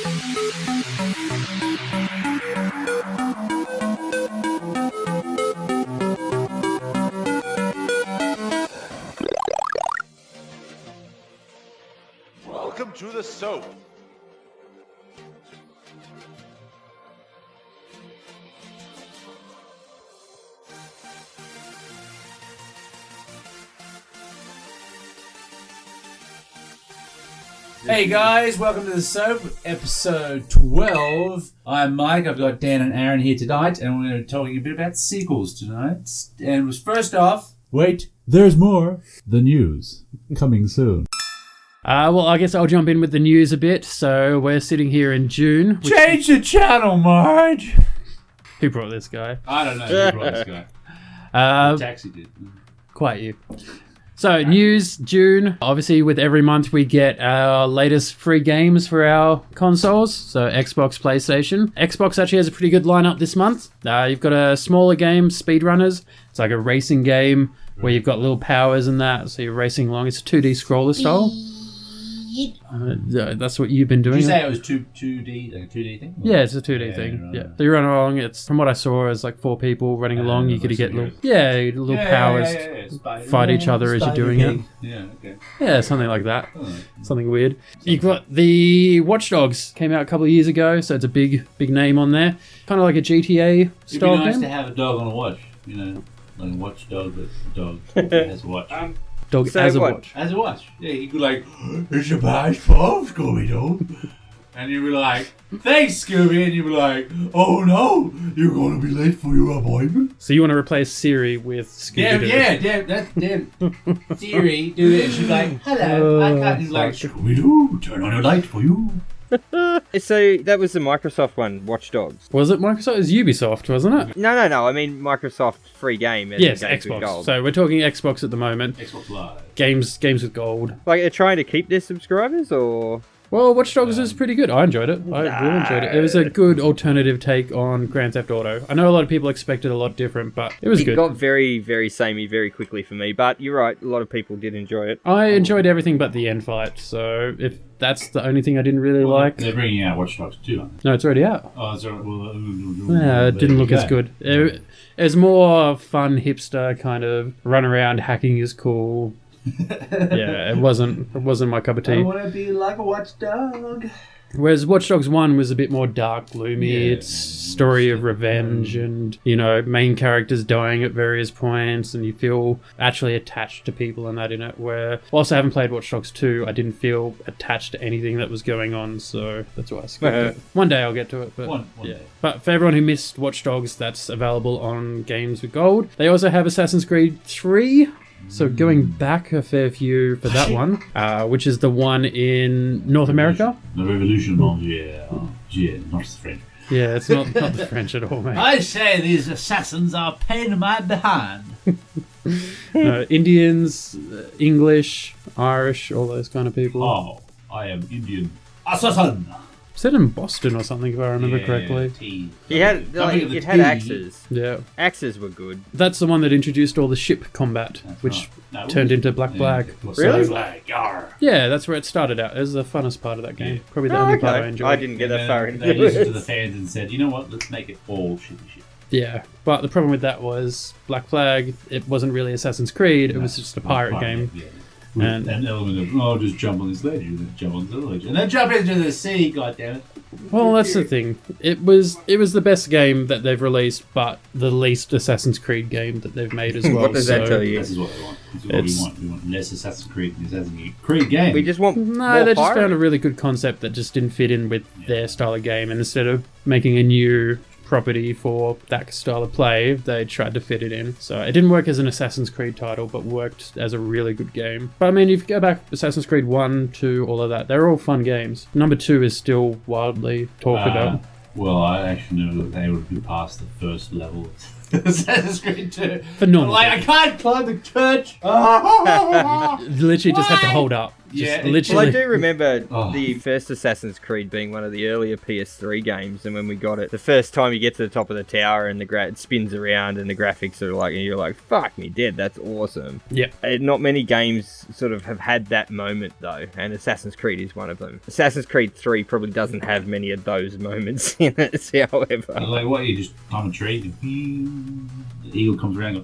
Welcome to the S.O.A.P. Hey guys, welcome to the S.O.A.P. episode 12. I'm Mike, I've got Dan and Aaron here tonight, and we're going to be talking a bit about sequels tonight. And first off... Wait, there's more. The news. Coming soon. Well, I guess I'll jump in with the news a bit. So we're sitting here in June. Change the channel, Marge! Who brought this guy? I don't know who brought this guy. The taxi did. Quite you. So, news, June. Obviously, with every month, we get our latest free games for our consoles. So, Xbox, PlayStation. Xbox actually has a pretty good lineup this month. You've got a smaller game, Speedrunners. It's like a racing game where you've got little powers and that. So, you're racing along. It's a 2D scroller style. That's what you've been doing. Did you say it was 2D, like a 2D thing? Yeah, it's a 2D thing. Right. Yeah. So you run along. It's from what I saw, it's like 4 people running along. You could get little powers, fight each other as you're doing it. Yeah, okay. Yeah, something like that. Something weird. You've got the Watch Dogs came out a couple of years ago, so it's a big name on there. Kind of like a GTA style It'd be nice game. to have a dog on a watch, you know, like a watchdog that's a dog that has a watch. Dog So as a what? watch. As a watch. Yeah, you could like, it's a bad phone, Scooby-Doo. And you'd be like, thanks, Scooby. And you'd be like, oh no, you're going to be late for your appointment. So you want to replace Siri with Scooby-Doo? Damn, Siri, do it. And she's like, hello, I can't. He's like, Scooby-Doo, turn on your light for you. So that was the Microsoft one, Watch Dogs. Was it Microsoft? It was Ubisoft, wasn't it? No. I mean Microsoft free game. As Yes, Games with Xbox. Gold. So we're talking Xbox at the moment. Xbox Live. Games with gold. Like they're trying to keep their subscribers, or Well, Watch Dogs is pretty good. I enjoyed it. I really enjoyed it. It was a good alternative take on Grand Theft Auto. I know a lot of people expected a lot different, but it was good. It got very, very samey very quickly for me. But you're right, a lot of people did enjoy it. I enjoyed everything but the end fight. So if that's the only thing I didn't really like, They're bringing out Watch Dogs 2, aren't they? no, it's already out. Oh, is there, Yeah, it didn't look as good. It was more fun, hipster kind of run around hacking is cool. Yeah, it wasn't my cup of I tea. want to be like a watchdog. Whereas Watch Dogs 1 was a bit more dark, gloomy. Yeah, It's story of revenge and, you know, main characters dying at various points and you feel actually attached to people and that in it. Where, whilst I haven't played Watch Dogs 2, I didn't feel attached to anything that was going on, so that's why I skipped it. One day I'll get to it, but One yeah. day. But for everyone who missed Watch Dogs, that's available on Games with Gold. They also have Assassin's Creed 3. So going back a fair few for that one, which is the one in North America. The Revolution, yeah, not the French. Yeah, it's not the French at all, mate. I say these assassins are a pain in my behind. No, Indians, English, Irish, all those kind of people. Oh, I am Indian assassin. Set in Boston or something, if I remember correctly. It had axes. Yeah. Axes were good. That's the one that introduced all the ship combat, which turned into Black Flag. Really? Yeah, that's where it started out. It was the funnest part of that game. Probably the only part I enjoyed. I didn't get that far into They listened to it. the fans and said, you know what, let's make it all shit. Yeah, but the problem with that was Black Flag, it wasn't really Assassin's Creed, it was just a pirate game. Yeah. With an element of, just jump on this ledge, and then jump on this other ledge, and then jump into the sea, goddammit. Well, that's the thing. It was the best game that they've released, but the least Assassin's Creed game that they've made as well. What does that tell you? This is what they want. This is what we want. We want less Assassin's Creed than Assassin's Creed game. We just want No, more they just pirate. found a really good concept that just didn't fit in with their style of game, and instead of making a new property for that style of play, they tried to fit it in. So it didn't work as an Assassin's Creed title, but worked as a really good game. But I mean, if you go back Assassin's Creed 1, 2, all of that, they're all fun games. Number 2 is still wildly talked about. Well, I actually know that they would be past the first level Assassin's Creed 2. For normal Like, I can't climb the church. Literally just have to hold up. Just Yeah, literally. Well, I do remember Oh. the first Assassin's Creed being one of the earlier PS3 games, and when we got it, the first time you get to the top of the tower and it spins around and the graphics are like, and you're like, fuck me dead, that's awesome. Yeah. Not many games sort of have had that moment, though, and Assassin's Creed is one of them. Assassin's Creed 3 probably doesn't have many of those moments in it, however. Like, what, you just climb a tree, the eagle comes around,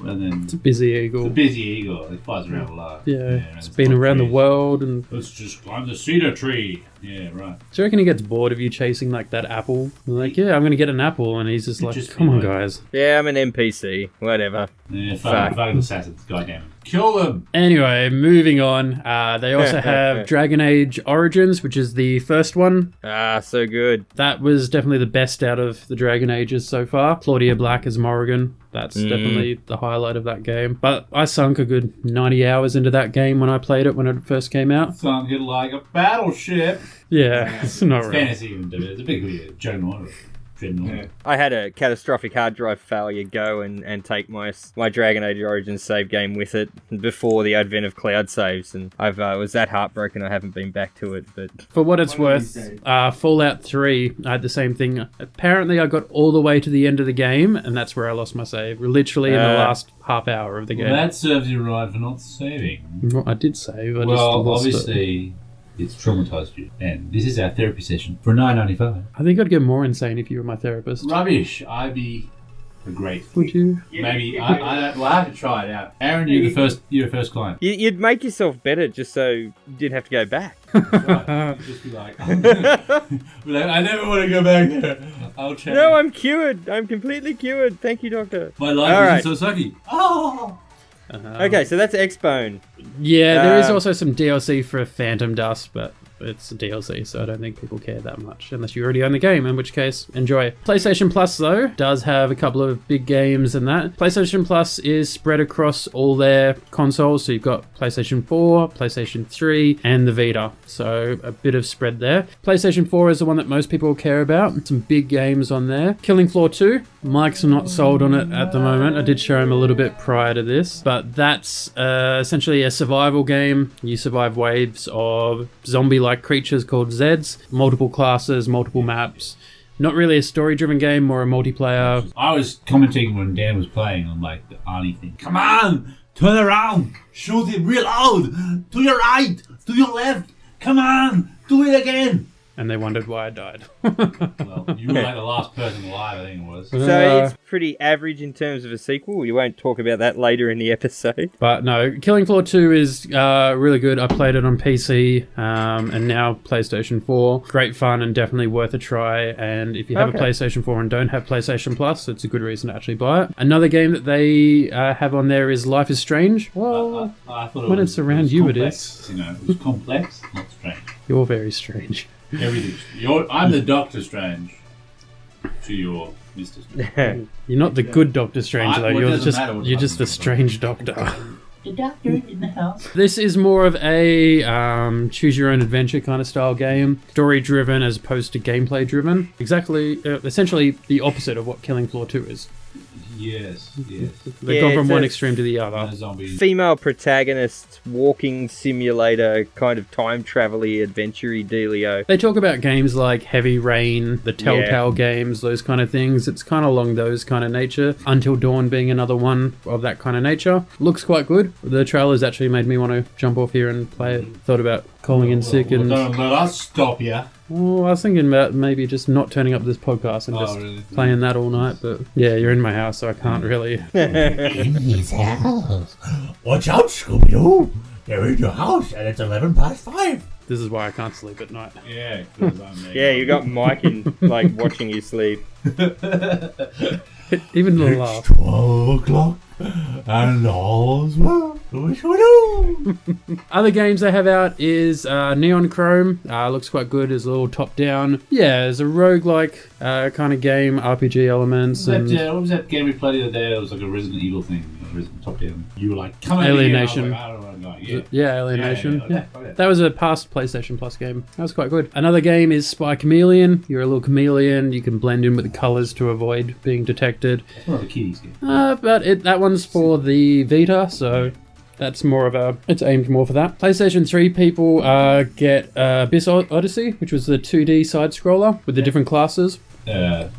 and then It's a busy it's a eagle. busy eagle, it flies around a lot. Yeah, it's been around the world. And Let's just climb the cedar tree. Yeah, right. do you reckon he gets bored of you chasing like that apple? Like, yeah, I'm gonna get an apple, and he's just like, just come on, be like- guys. Yeah, I'm an NPC, whatever. Yeah, Fuck. fuck assassins, goddamn. Kill them! Anyway, moving on. They also have Dragon Age Origins, which is the first one. Ah, so good. That was definitely the best out of the Dragon Ages so far. Claudia Black as Morrigan. That's definitely the highlight of that game. But I sunk a good 90 hours into that game when I played it when it first came out. Sunk it like a battleship. Yeah, it's not It's real. fantasy, it's a big Dreadnought. I had a catastrophic hard drive failure go and take my Dragon Age Origins save game with it before the advent of cloud saves, and I was that heartbroken I haven't been back to it. But For what it's worth, Fallout 3, I had the same thing. Apparently, I got all the way to the end of the game, and that's where I lost my save. Literally in the last half hour of the game. Well, that serves you right for not saving. Well, I did save. I just Well, lost it. obviously, it's traumatized you. And this is our therapy session for $9.95. I think I'd get more insane if you were my therapist. Rubbish. I'd be a great. Would you? Maybe I have to try it out. Aaron, you're the first client. you'd make yourself better just so you didn't have to go back. Right. You'd just be like, I never want to go back there. I'll change. No, I'm cured. I'm completely cured. Thank you, doctor. My life All right. isn't so sucky. Oh. Okay, so that's X-Bone. Yeah, there is Um, also some DLC for Phantom Dust, but it's a DLC, so I don't think people care that much, unless you already own the game, in which case, enjoy. PlayStation Plus, though, does have a couple of big games and that. PlayStation Plus is spread across all their consoles, so you've got PlayStation 4, PlayStation 3, and the Vita, so a bit of spread there. PlayStation 4 is the one that most people care about. Some big games on there. Killing Floor 2, Mike's not sold on it at the moment. I did show him a little bit prior to this, but that's essentially a survival game. You survive waves of zombie-like creatures called Zeds, multiple classes, multiple maps. Not really a story-driven game, more a multiplayer. I was commenting when Dan was playing on like the Arnie thing. Come on, turn around, shoot it real loud, to your right, to your left. Come on, do it again. And they wondered why I died. Well, you were like the last person alive, I think it was. So it's pretty average in terms of a sequel. We won't talk about that later in the episode. But no, Killing Floor 2 is really good. I played it on PC and now PlayStation 4. Great fun and definitely worth a try. And if you have a PlayStation 4 and don't have PlayStation Plus, it's a good reason to actually buy it. Another game that they have on there is Life is Strange. Well, I thought when it's around you, it complex, is. You know, it was complex, not strange. You're very strange. Everything. I'm the Doctor Strange to your Mr. Strange. You're not the good Doctor Strange, though. Well, it You're doesn't just matter what you're just the Doctor strange Doctor. The doctor in the house. This is more of a choose your own adventure kind of style game, story driven as opposed to gameplay driven. Exactly, essentially the opposite of what Killing Floor 2 is. Yes, yes. They've Yeah, gone from it's one a- extreme to the No other. zombies. Female protagonist, walking simulator, kind of time travel-y, adventure-y dealio. They talk about games like Heavy Rain, the Telltale games, those kind of things. It's kind of along those kind of nature. Until Dawn being another one of that kind of nature. Looks quite good. The trailers actually made me want to jump off here and play it. Thought about calling in sick and... Don't let us stop you. Oh, I was thinking about maybe just not turning up this podcast and Oh, just really? playing that all night. But yeah, you're in my house, so I can't really... In his house. Watch out, Scooby-Doo. They're in your house and it's 5:11. This is why I can't sleep at night. Yeah, good on me. Yeah, you got Mike in, like, watching you sleep. Even the It's laugh. 12 o'clock and all's well. Scooby-Doo. Other games they have out is Neon Chrome. Looks quite good. It's a little top-down. Yeah, it's a roguelike kind of game, RPG elements. What And was that game we played the other day? It was like a Resident Evil thing. top down. You were like, come over Alienation. here. I was like, I don't want to go. Yeah. Yeah, Alienation. Yeah. That was a past PlayStation Plus game. That was quite good. Another game is Spy Chameleon. You're a little chameleon. You can blend in with the colours to avoid being detected. It's more of a kiddies game. But that one's for the Vita, so that's more of a... It's aimed more for that. PlayStation 3 people get Abyss Odyssey, which was the 2D side-scroller with the different classes. So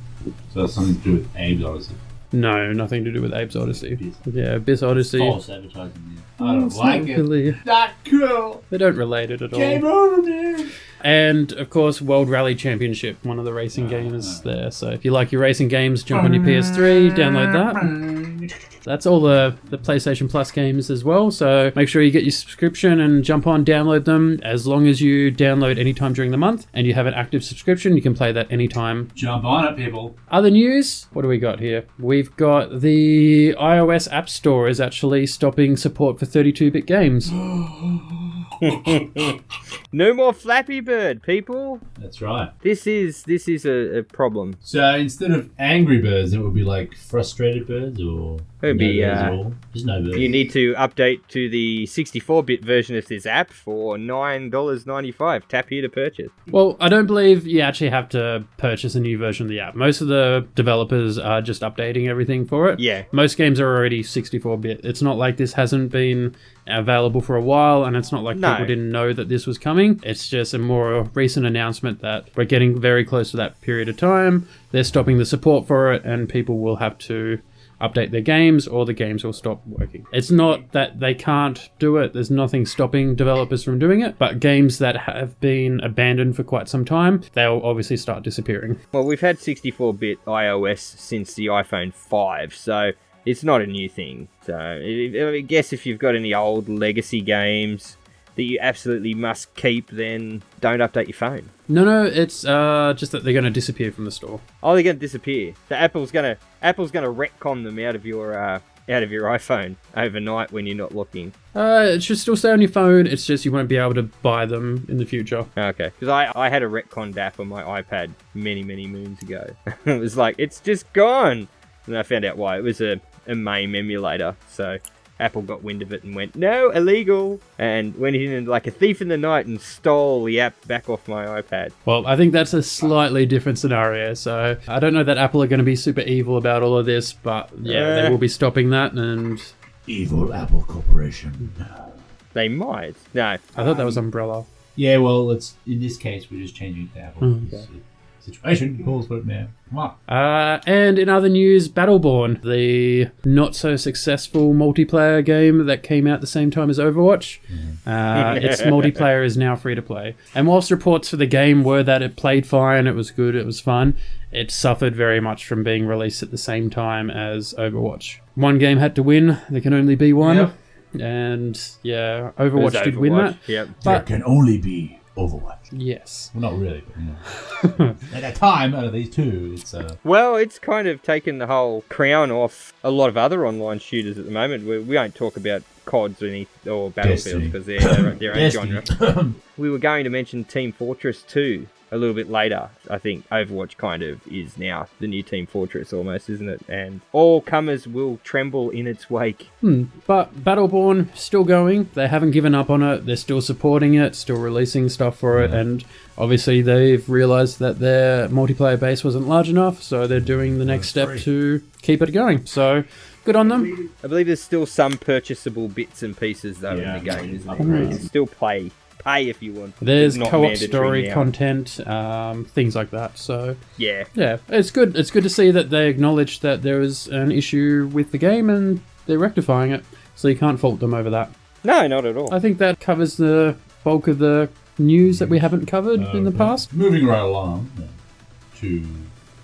that's something to do with Abe's Odyssey. No, nothing to do with Abe's Odyssey. Yeah, Abyss Odyssey. False advertising. Yeah. I don't like it. Really- Not cool. They don't relate it at all. Game over, man. And, of course, World Rally Championship, one of the racing games there. So if you like your racing games, jump on your PS3, download that. That's all the PlayStation Plus games as well. So make sure you get your subscription and jump on, download them. As long as you download anytime during the month and you have an active subscription, you can play that anytime. Jump on it, people. Other news, what do we got here? We've got the iOS App Store is actually stopping support for 32-bit games. No more Flappy Bird, people. That's right. This is a problem. So instead of Angry Birds, it would be like Frustrated Birds or... It would be, birds at all? There's no birds. You need to update to the 64-bit version of this app for $9.95. Tap here to purchase. Well, I don't believe you actually have to purchase a new version of the app. Most of the developers are just updating everything for it. Yeah. Most games are already 64-bit. It's not like this hasn't been available for a while, and it's not like people didn't know that this was coming. It's just a more recent announcement that we're getting very close to that period of time. They're stopping the support for it, and people will have to update their games or the games will stop working. It's not that they can't do it. There's nothing stopping developers from doing it, but games that have been abandoned for quite some time, they'll obviously start disappearing. Well, we've had 64-bit iOS since the iPhone 5, so it's not a new thing. So I guess if you've got any old legacy games that you absolutely must keep, then don't update your phone. No, it's just that they're going to disappear from the store. Oh, they're going to disappear. So Apple's going to retcon them out of your iPhone overnight when you're not looking. It should still stay on your phone. It's just you won't be able to buy them in the future. Okay, because I had a retconned app on my iPad many moons ago. It was like, it's just gone. And I found out why. It was a MAME emulator. So Apple got wind of it and went, no, illegal, and went in like a thief in the night and stole the app back off my iPad. Well, I think that's a slightly different scenario, so I don't know that Apple are going to be super evil about all of this, but yeah, they will be stopping that, and... Evil Apple Corporation. They might. No. I thought that was Umbrella. Yeah, well, it's in this case, we're just changing it to Apple. Okay. Situation calls for it now. Come on. And in other news, Battleborn, the not-so-successful multiplayer game that came out the same time as Overwatch. Its multiplayer is now free-to-play. And whilst reports for the game were that it played fine, it was good, it was fun, it suffered very much from being released at the same time as Overwatch. One game had to win. There can only be one. Yep. And, yeah, Overwatch did win that. Yep. There can only be Overwatch. Yes. Well, not really, but at that time, out of these two, it's Well, it's kind of taken the whole crown off a lot of other online shooters at the moment. We won't talk about CODs or Battlefield because they're their own genre. We were going to mention Team Fortress 2 a little bit later. I think Overwatch kind of is now the new Team Fortress almost, isn't it? And all comers will tremble in its wake. But Battleborn, still going. They haven't given up on it. They're still supporting it, still releasing stuff for it, and obviously they've realised that their multiplayer base wasn't large enough, so they're doing the next step to keep it going. So, good on them. I believe there's still some purchasable bits and pieces, though, in the game, isn't there? You can still pay if you want. There's It's not co-op mandatory story now. content, things like that. So Yeah. it's good. It's good to see that they acknowledge that there was an issue with the game and they're rectifying it. So you can't fault them over that. No, not at all. I think that covers the bulk of the news that we haven't covered in the past. moving right along to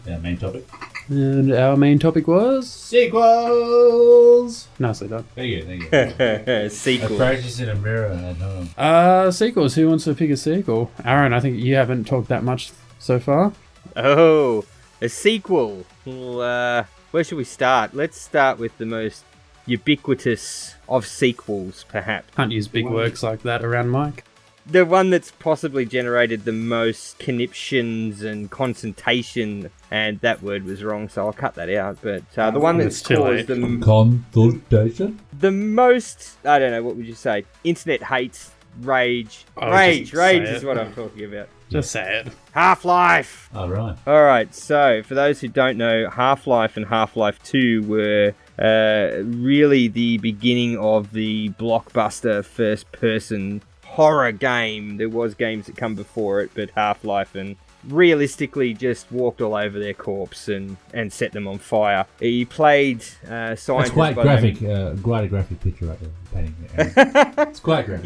our main topic. And our main topic was Sequels! nicely done. There you go, there you go. Sequel. I practice in a mirror at home. Sequels. Who wants to pick a sequel? Aaron, I think you haven't talked that much so far. Oh, a sequel. Well, where should we start? Let's start with the most ubiquitous of sequels, perhaps. Can't use big words like that around Mike. the one that's possibly generated the most conniptions and consultation, and that word was wrong, so I'll cut that out. But the one that's It's too caused late. Consultation? the most, I don't know, what would you say? Internet hate, rage. Rage just say is it. what I'm talking about. Just say it. Half-Life! Oh, right. Alright, so for those who don't know, Half-Life and Half-Life 2 were really the beginning of the blockbuster first-person horror game. There was games that come before it, but Half-Life and realistically just walked all over their corpse and set them on fire. He played scientists. That's quite by the name- graphic. Quite a graphic picture right there. Painting there. It's quite graphic.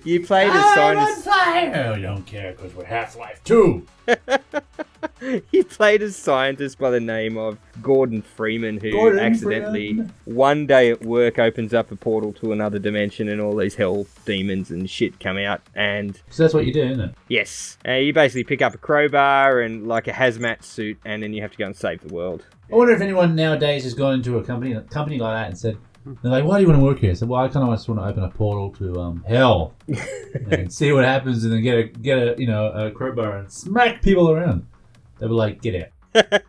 You played as scientists. Oh, don't care because we're Half-Life 2. He played as scientist by the name of Gordon Freeman, who Gordon accidentally Freeman. one day at work opens up a portal to another dimension, and all these hell demons and shit come out. And So that's what you do, isn't it? yes, you basically pick up a crowbar and like a hazmat suit, and then you have to go and save the world. I wonder if anyone nowadays has gone into a company like that and said, they're like, why do you want to work here? I said, well, I kind of just want to open a portal to hell and see what happens, and then get a crowbar and smack people around. They were like, get out.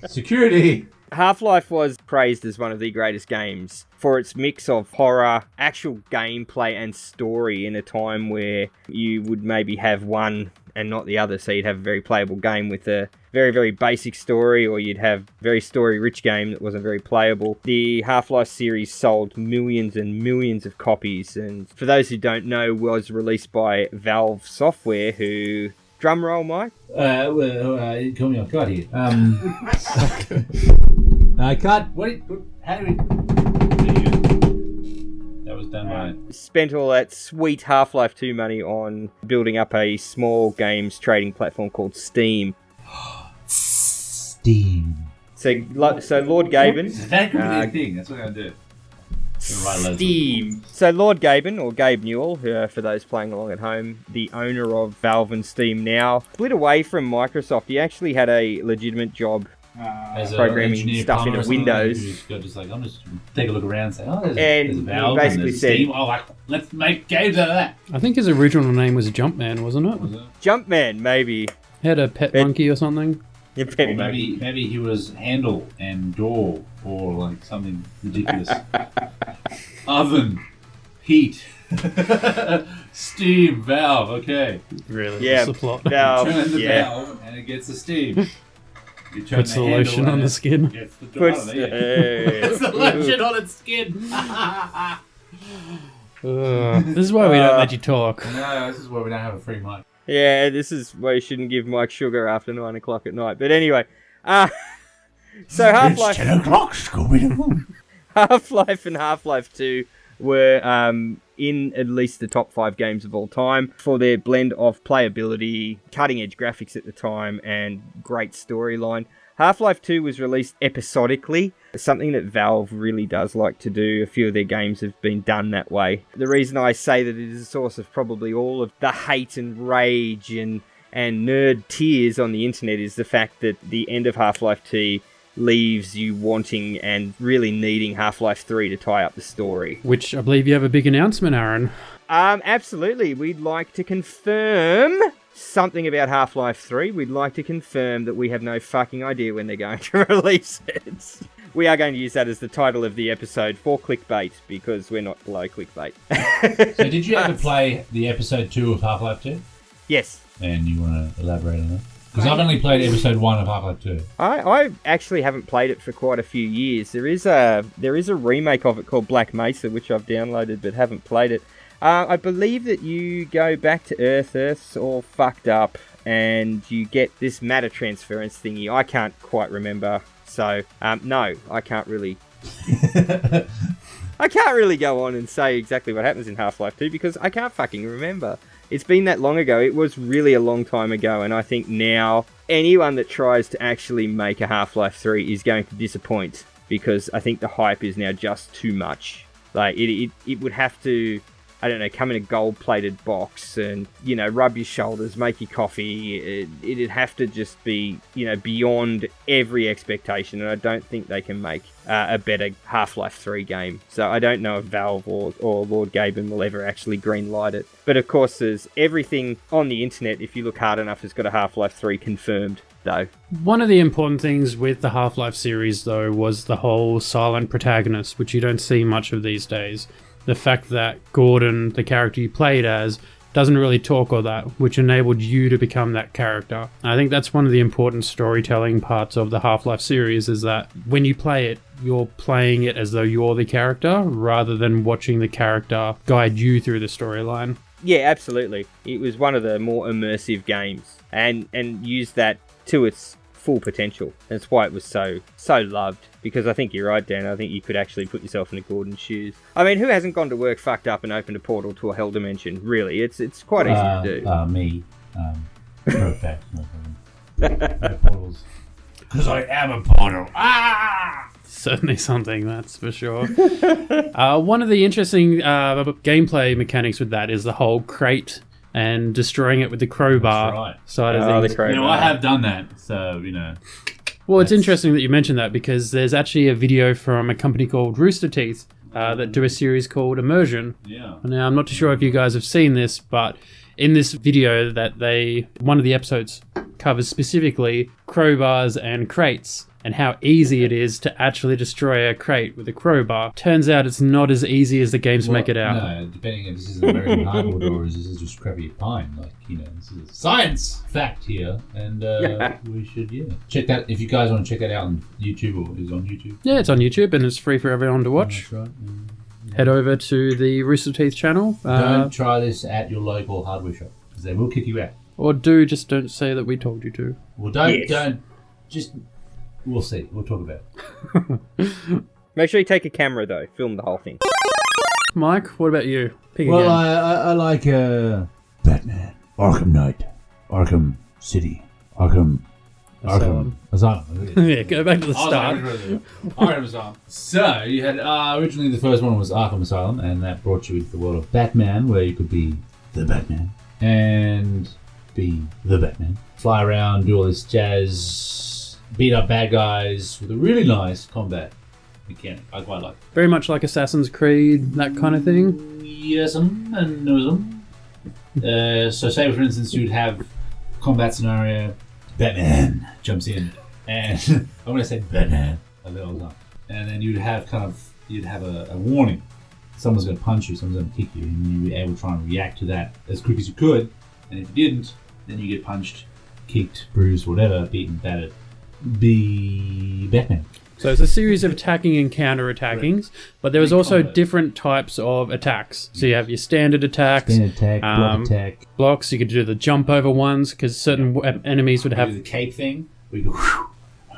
Security. Half-Life was praised as one of the greatest games for its mix of horror, actual gameplay, and story in a time where you would maybe have one and not the other. So you'd have a very playable game with a very, very basic story, or you'd have a very story-rich game that wasn't very playable. The Half-Life series sold millions and millions of copies, and for those who don't know, was released by Valve Software, who... Drum roll, Mike? You call me off guard here. I can't. How do we? That was done by. Spent all that sweet Half-Life 2 money on building up a small games trading platform called Steam. Steam. So Lord Gaben... It's a very good thing. That's what I'm going to do. Steam. So Lord Gaben, or Gabe Newell, who, for those playing along at home, the owner of Valve and Steam now, split away from Microsoft. He actually had a legitimate job As a programming engineer stuff plumber into or something, Windows. who's got just like, I'm just take a look around and say, oh, there's And a he Valve basically and there's said- Steam. Oh, like, let's make games out of that. I think his original name was Jumpman, wasn't it? Jumpman, maybe. He had a pet monkey or something. Your pet Or monkey. maybe he was handle and door or like something ridiculous. Oven, heat, steam, valve. Okay, Really? Yeah, That's the plot. Valve. turn the Yeah. valve and it gets the steam. You turn Puts the handle lotion and on the it skin. gets the Puts I don't know, Puts the lotion on its skin. This is why we don't let you talk. No, this is why we don't have a free mic. Yeah, this is why you shouldn't give Mike sugar after 9 o'clock at night. But anyway, so Half-Life... It's 10 o'clock, Scooby-Doo. Half-Life and Half-Life 2 were in at least the top 5 games of all time for their blend of playability, cutting-edge graphics at the time, and great storyline. Half-Life 2 was released episodically, something that Valve really does like to do. A few of their games have been done that way. The reason I say that it is a source of probably all of the hate and rage and nerd tears on the internet is the fact that the end of Half-Life 2 leaves you wanting and really needing Half-Life 3 to tie up the story. Which I believe you have a big announcement, Aaron. Absolutely. We'd like to confirm something about Half-Life 3. We'd like to confirm that we have no fucking idea when they're going to release it. We are going to use that as the title of the episode for clickbait, because we're not below clickbait. So did you ever play the episode 2 of Half-Life 2? Yes. And you want to elaborate on that? Because I've only played episode 1 of Half-Life 2. I actually haven't played it for quite a few years. There is a remake of it called Black Mesa, which I've downloaded but haven't played it. I believe that you go back to Earth. Earth's all fucked up, and you get this matter transference thingy. I can't quite remember, so no, I can't really. I can't really go on and say exactly what happens in Half-Life 2 because I can't fucking remember. It's been that long ago. It was really a long time ago, and I think now anyone that tries to actually make a Half-Life 3 is going to disappoint because I think the hype is now just too much. Like it would have to I don't know, come in a gold-plated box and, you know, rub your shoulders, make your coffee. It'd have to just be, you know, beyond every expectation, and I don't think they can make a better Half-Life 3 game. So I don't know if Valve or Lord Gaben will ever actually greenlight it. But of course, there's everything on the internet, if you look hard enough, has got a Half-Life 3 confirmed, though. One of the important things with the Half-Life series, though, was the whole silent protagonist, which you don't see much of these days. The fact that Gordon, the character you played as, doesn't really talk or that, which enabled you to become that character. I think that's one of the important storytelling parts of the Half-Life series, is that when you play it, you're playing it as though you're the character, rather than watching the character guide you through the storyline. Yeah, absolutely. It was one of the more immersive games, and used that to its full potential. That's why it was so loved. Because I think you're right, Dan. I think you could actually put yourself in a Gordon's shoes. I mean, who hasn't gone to work fucked up and opened a portal to a hell dimension? Really, it's quite easy to do. Me. For a fact, no problem. No portals. Because I am a portal. Ah! Certainly something, that's for sure. One of the interesting gameplay mechanics with that is the whole crate and destroying it with the crowbar right. side of things. You know, I have done that, so, you know. Well, it's interesting that you mentioned that, because there's actually a video from a company called Rooster Teeth that do a series called Immersion. Yeah. Now, I'm not too sure if you guys have seen this, but in this video one of the episodes covers specifically crowbars and crates, and how easy it is to actually destroy a crate with a crowbar. Turns out it's not as easy as the games make it out. No, depending if this is American hardwood or is this just crappy pine. Like, you know, this is a science fact here, and we should, check that. If you guys want to check that out on YouTube, or is it on YouTube? Yeah, it's on YouTube, and it's free for everyone to watch. That's right. Head over to the Rooster Teeth channel. Don't try this at your local hardware shop, because they will kick you out. Or just don't say that we told you to. Well, don't, just... We'll see. We'll talk about it. Make sure you take a camera, though. Film the whole thing. Mike, what about you? Pick Well, again. I like Batman, Arkham Knight, Arkham City, Arkham Asylum. Yeah, go back to the start. Arkham Asylum. So, you had, originally the first one was Arkham Asylum, and that brought you into the world of Batman, where you could be the Batman, and be the Batman. Fly around, do all this jazz, beat up bad guys with a really nice combat mechanic. I quite like it. Very much like Assassin's Creed, that kind of thing. Yes, and noism. So say, for instance, you'd have combat scenario, Batman jumps in, and I'm going to say Batman a little time. And then you'd have a warning. Someone's going to punch you, someone's going to kick you, and you'd be able to try and react to that as quick as you could. And if you didn't, then you get punched, kicked, bruised, whatever, beaten, battered. Be Batman. So it's a series of attacking and counter-attackings, but there was also different types of attacks. So you have your standard attacks, block attack. blocks. You could do the jump over ones, because certain enemies would have the cape thing, where you go, whew,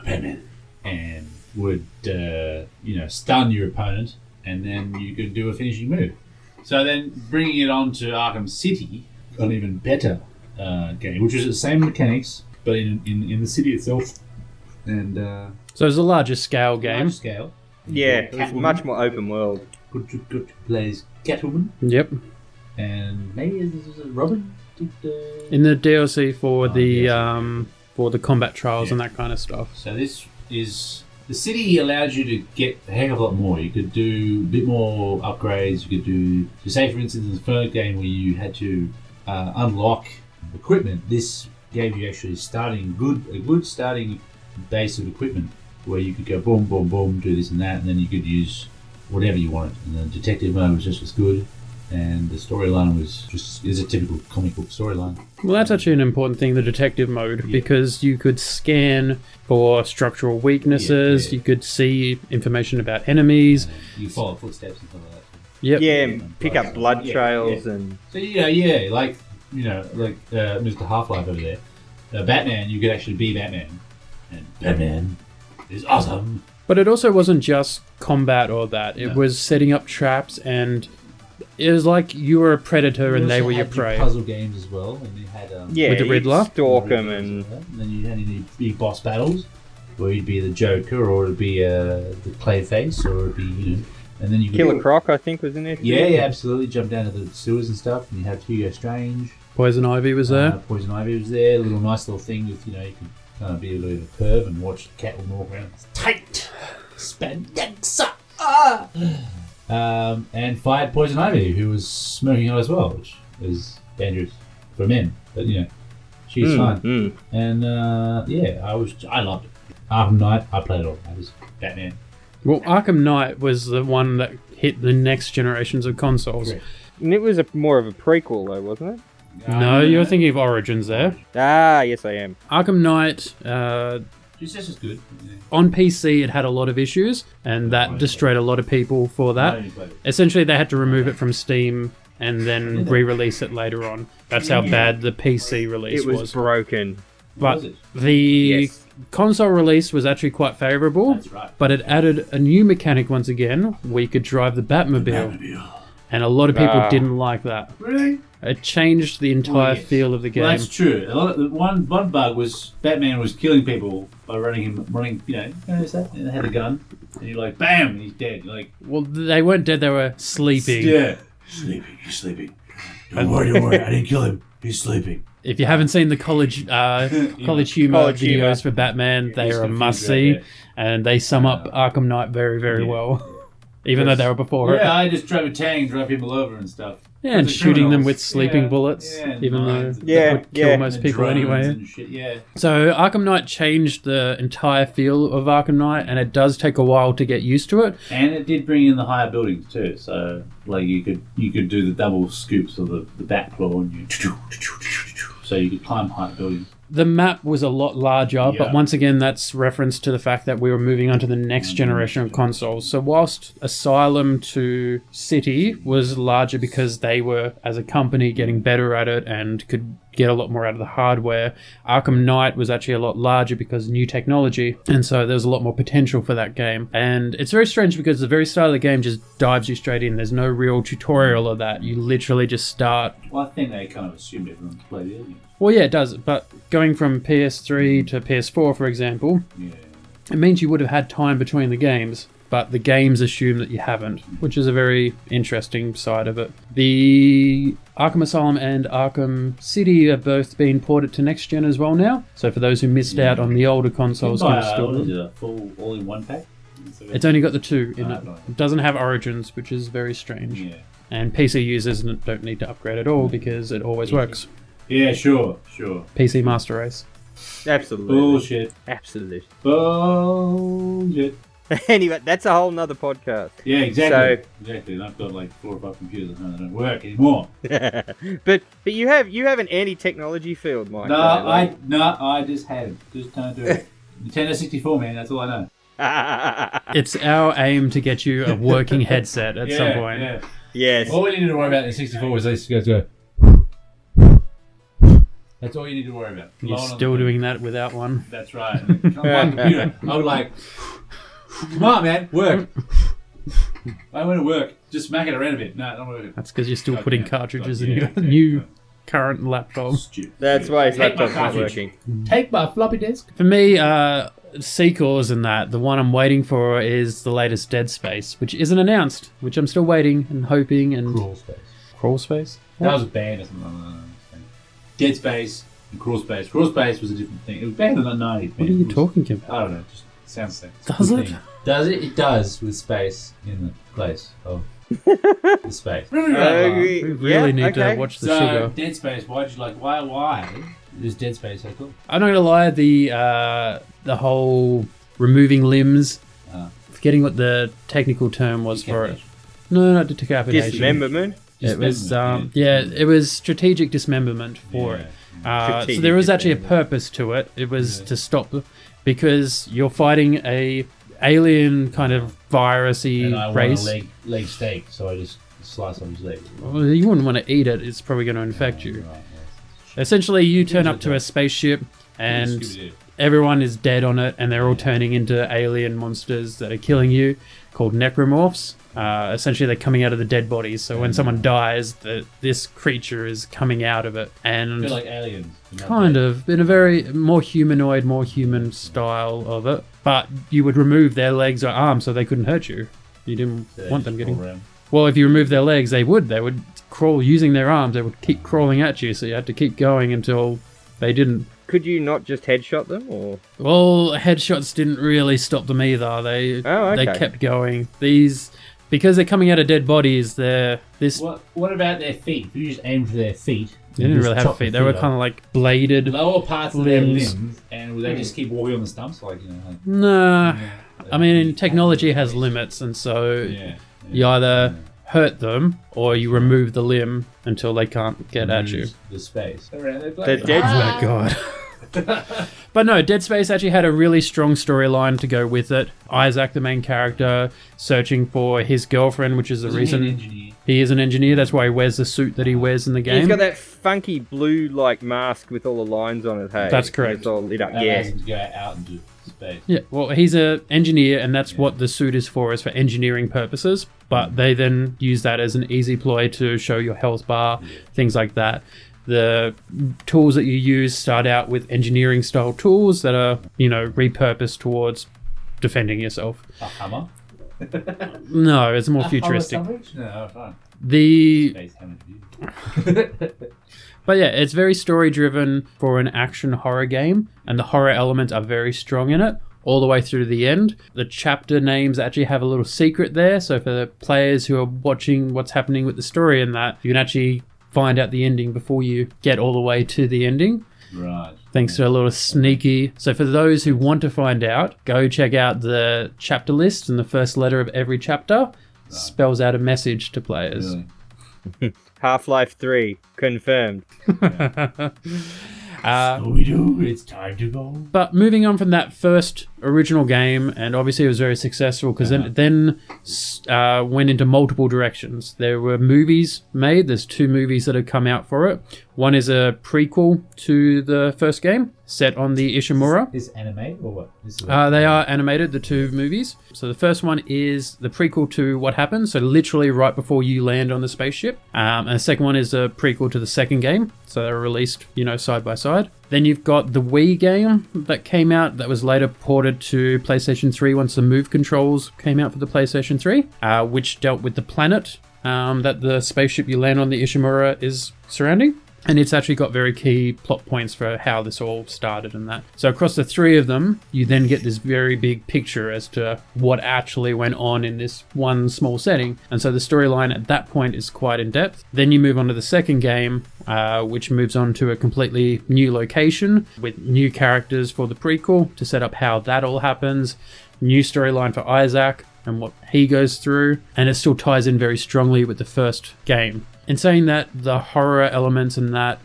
Batman, and would stun your opponent, and then you could do a finishing move. So then bringing it on to Arkham City, an even better game, which is the same mechanics, but in the city itself. And so it's a larger scale game. Large scale. Yeah, much more open world. Good plays Catwoman. Yep. And maybe this is a Robin. In the DLC for the combat trials and that kind of stuff. So this is the city allowed you to get a heck of a lot more. You could do a bit more upgrades. You could do, so say for instance, in the first game where you had to unlock equipment. This gave you actually a good starting base of equipment where you could go boom, boom, boom, do this and that, and then you could use whatever you wanted. And the detective mode was just as good, and the storyline is a typical comic book storyline. Well, that's actually an important thing, the detective mode, because you could scan for structural weaknesses, you could see information about enemies. You follow footsteps and stuff like that. Yep. Yeah, pick up blood trails and... So like Mr. Half-Life over there. Batman, you could actually be Batman. And Batman is awesome. But it also wasn't just combat or that. It was setting up traps, and it was like you were a predator and they were your prey. Puzzle games as well, and you had with the Riddler, stalk them, and then you had any big boss battles where you'd be the Joker, or it'd be the Clayface, or it'd be And then you could Killer Croc, I think, was in there. Yeah, absolutely. Jump down to the sewers and stuff, and you had Hugo Strange. Poison Ivy was there. Poison Ivy was there. A little nice little thing with, you could kind of be a little bit of a curve and watch the cat walk around. It's tight! Spandex! And fired Poison Ivy, who was smoking hot as well, which is dangerous for men. But, she's fine. And, I loved it. Arkham Knight, I played it all. I was Batman. Well, Arkham Knight was the one that hit the next generations of consoles. Correct. And it was more of a prequel, though, wasn't it? No, you're thinking of Origins there. Ah, yes, I am. Arkham Knight, It's just good. on PC, it had a lot of issues, and that destroyed a lot of people for that. Essentially, they had to remove it from Steam and then re-release it later on. That's how bad the PC release It was broken. But Was it? the Yes. console release was actually quite favourable, That's right. but it added a new mechanic once again, where you could drive the Batmobile. And a lot of people didn't like that. Really? It changed the entire yes. feel of the game. Well, that's true. A lot of one bug was Batman was killing people by running, notice that? And they had a gun, and you're like, bam, and he's dead. You're like, Well, they weren't dead, they were sleeping. yeah. He's sleeping. Don't worry, I didn't kill him. He's sleeping. If you haven't seen the college humor College videos humour. for Batman, they It's are a confused must right see, there. and they sum up Arkham Knight very, very well. Even though they were before it. Yeah, I just drove a tank, drive people over and stuff. Yeah, and The shooting them criminals. with sleeping Yeah, bullets, yeah, even though mines and- that would kill most and people drones anyway. and shit, yeah. So Arkham Knight changed the entire feel of Arkham Knight, and it does take a while to get used to it. And it did bring in the higher buildings too. So like you could do the double scoops of the bat claw, and so you could climb higher buildings. The map was a lot larger, but Yeah. once again, that's reference to the fact that we were moving on to the next generation of consoles. So whilst Asylum to City was larger because they were, as a company, getting better at it and could get a lot more out of the hardware, Arkham Knight was actually a lot larger because new technology, and so there's a lot more potential for that game. And it's very strange because the very start of the game just dives you straight in. There's no real tutorial of that. You literally just start. Well, I think they kind of assumed everyone could play the other games. Well, yeah, it does, but going from PS3 to PS4, for example, Yeah. it means you would have had time between the games, but the games assume that you haven't, which is a very interesting side of it. The Arkham Asylum and Arkham City are both being ported to next gen as well now, so for those who missed out on the older consoles, Buy can still what is do it, it. a full all-in-one pack? It's only got the two in it. Right. It doesn't have Origins, which is very strange. Yeah. And PC users don't need to upgrade at all because it always works. Yeah, sure. PC Master Race. Absolutely. Bullshit. Absolutely. Bullshit. Anyway, that's a whole nother podcast. Yeah, exactly. Exactly. And I've got like 4 or 5 computers at home that don't work anymore. But you have an anti-technology field, Mike. No, though, like- I just had it. Just don't do it. Nintendo 64, man. That's all I know. It's our aim to get you a working headset at some point. Yeah. Yes. All we needed to worry about in the 64 was these guys go. That's all you need to worry about. You're Blow it on still the- doing that without one. That's right. On my computer, I would like, come on, man, work. I want to work. Just smack it around a bit. No, don't work. That's because you're still God, putting yeah. cartridges God, in yeah, your okay. new current laptop. Stupid. That's why his Take my laptop's not cartridge. working. Take my floppy disk. For me, sequels and that, the one I'm waiting for is the latest Dead Space, which isn't announced, which I'm still waiting and hoping and... Crawl Space. Crawl Space? That was a band or something. Dead Space and Crawl Space. Crawl Space was a different thing. It was banned in the 90s. What are you talking about? I don't know. Just sounds like Does it? Does it? It does with space in the place of the space. We really need to watch the So sugar. Dead Space. Why'd you like? Why is Dead Space so cool? I'm not gonna lie, the whole removing limbs, forgetting what the technical term was for it. No, not decapitation. Dismemberment. It was, Dismemberment, it was strategic dismemberment for it. So Strategic there was actually a dismemberment. purpose to it. It was to stop, because you're fighting a alien kind of virusy And I race. want a leg steak, so I just slice off his leg. Well, you wouldn't want to eat it. It's probably going to infect you. Right, Essentially, you turn up to a spaceship and Scooby-Doo. everyone is dead on it, and they're all turning into alien monsters that are killing you, called necromorphs. Essentially, they're coming out of the dead bodies. So when someone dies, this creature is coming out of it, I and feel like aliens. kind of in a very more humanoid, more human style of it. But you would remove their legs or arms so they couldn't hurt you. You didn't So they want just them getting. crawl around. Well, if you remove their legs, they would. They would crawl using their arms. They would keep crawling at you, so you had to keep going until they didn't. Could you not just headshot them, or? Well, headshots didn't really stop them either. They Okay. kept going. These, because they're coming out of dead bodies, they're this. What about their feet? If you just aim for their feet, They didn't really have feet. They were kind of like bladed. lower parts of their limbs. limbs, and would they just keep walking on the stumps, like like, Nah, I mean technology has limits, and so yeah. you either hurt them or you remove the limb until they can't get at you. The space. Around their They're dead. Oh god. But no, Dead Space actually had a really strong storyline to go with it. Isaac, the main character, searching for his girlfriend, which is the reason he is an engineer. That's why he wears the suit that he wears in the game. He's got that funky blue like mask with all the lines on it. Hey, That's correct. It's all lit up. Allows Yeah. them to go out into space. Yeah, well, he's an engineer, and that's what the suit is for engineering purposes. But they then use that as an easy ploy to show your health bar, things like that. The tools that you use start out with engineering style tools that are, repurposed towards defending yourself. A hammer. No, it's more A futuristic. hammer sandwich? No, fine. The Space hammer. But yeah, it's very story driven for an action horror game, and the horror elements are very strong in it all the way through to the end. The chapter names actually have a little secret there, so for the players who are watching what's happening with the story and that, you can actually find out the ending before you get all the way to the ending. Right. Thanks to a little sneaky. So for those who want to find out, go check out the chapter list, and the first letter of every chapter spells out a message to players. Really? Half-Life 3 confirmed. Scooby-Doo, it's time to go. But moving on from that first original game, and obviously it was very successful because then went into multiple directions. There were movies made. There's 2 movies that have come out for it. One is a prequel to the first game, set on the Ishimura. Is animated or what? This is They are animated, the 2 movies. So the first one is the prequel to what happens, so literally right before you land on the spaceship. And the second one is a prequel to the second game. So they're released, side by side. Then you've got the Wii game that came out that was later ported to PlayStation 3 once the Move controls came out for the PlayStation 3, which dealt with the planet that the spaceship you land on, the Ishimura, is surrounding. And it's actually got very key plot points for how this all started and that. So across the 3 of them, you then get this very big picture as to what actually went on in this one small setting. And so the storyline at that point is quite in depth. Then you move on to the second game, which moves on to a completely new location with new characters for the prequel to set up how that all happens. New storyline for Isaac and what he goes through. And it still ties in very strongly with the first game. In saying that, the horror elements in that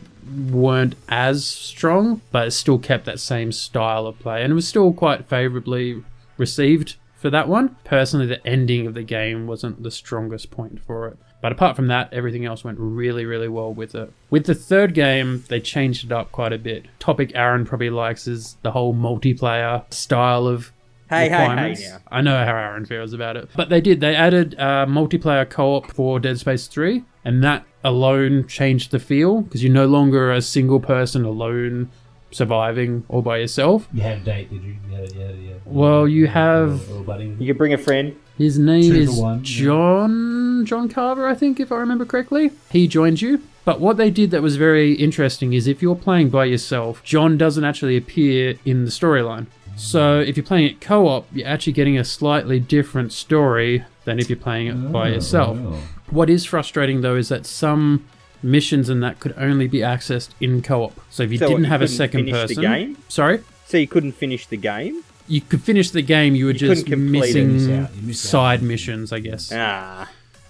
weren't as strong, but it still kept that same style of play. And it was still quite favourably received for that one. Personally, the ending of the game wasn't the strongest point for it. But apart from that, everything else went really, really well with it. With the third game, they changed it up quite a bit. Topic Aaron probably likes is the whole multiplayer style of requirements. Hey now. I know how Aaron feels about it. But they added multiplayer co-op for Dead Space 3, and that alone changed the feel, because you're no longer a single person alone surviving all by yourself. You had a date, did you? Yeah. Well, you have... Little buddy. You could bring a friend. His name 2 for is 1, John Carver, I think, if I remember correctly. He joins you. But what they did that was very interesting is if you're playing by yourself, John doesn't actually appear in the storyline. So if you're playing it co-op, you're actually getting a slightly different story than if you're playing it by yourself. Wow. What is frustrating, though, is that some missions in that could only be accessed in co-op. So if you didn't have a second finish person... the game? Sorry? So you couldn't finish the game? You could finish the game, you were just couldn't complete it. missing You missed out. side missions, I guess. Ah,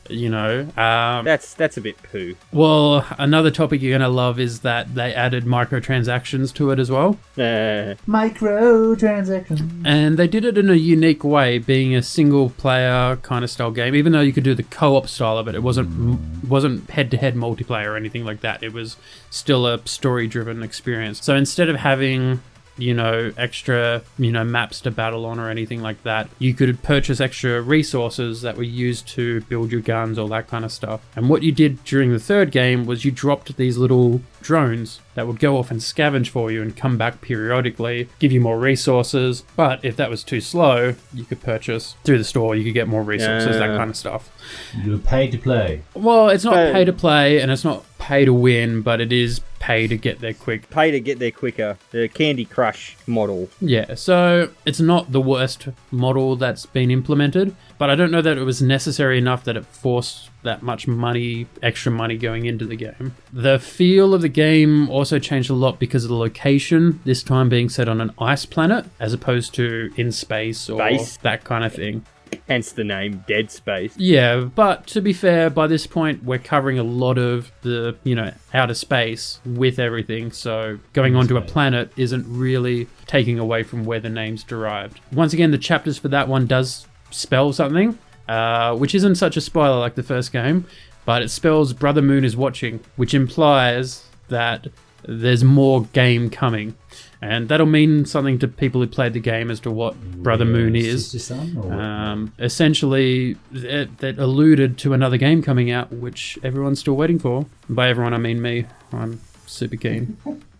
That's that's a bit poo. well, another topic you're going to love is that they added microtransactions to it as well. Microtransactions. And they did it in a unique way, being a single player kind of style game. Even though you could do the co-op style of it, it wasn't head-to-head multiplayer or anything like that. It was still a story-driven experience. So instead of having extra, maps to battle on or anything like that. You could purchase extra resources that were used to build your guns, all that kind of stuff. And what you did during the third game was you dropped these little drones that would go off and scavenge for you and come back periodically, give you more resources. But if that was too slow, you could purchase through the store, you could get more resources, that kind of stuff. You're paid to play. Well, it's not pay to play and it's not pay to win, but it is pay to get there quick. Pay to get there quicker. The Candy Crush model. Yeah, so it's not the worst model that's been implemented, but I don't know that it was necessary enough that it forced that much money, extra money going into the game. The feel of the game also changed a lot because of the location, this time being set on an ice planet as opposed to in space or that kind of thing. Hence the name Dead Space. Yeah, but to be fair, by this point, we're covering a lot of the, outer space with everything. So going onto a planet isn't really taking away from where the name's derived. Once again, the chapters for that one does spell something, which isn't such a spoiler like the first game, but it spells Brother Moon is watching, which implies that there's more game coming. And that'll mean something to people who played the game as to what Brother Moon is. Essentially, that alluded to another game coming out, which everyone's still waiting for. By everyone, I mean me. I'm super keen.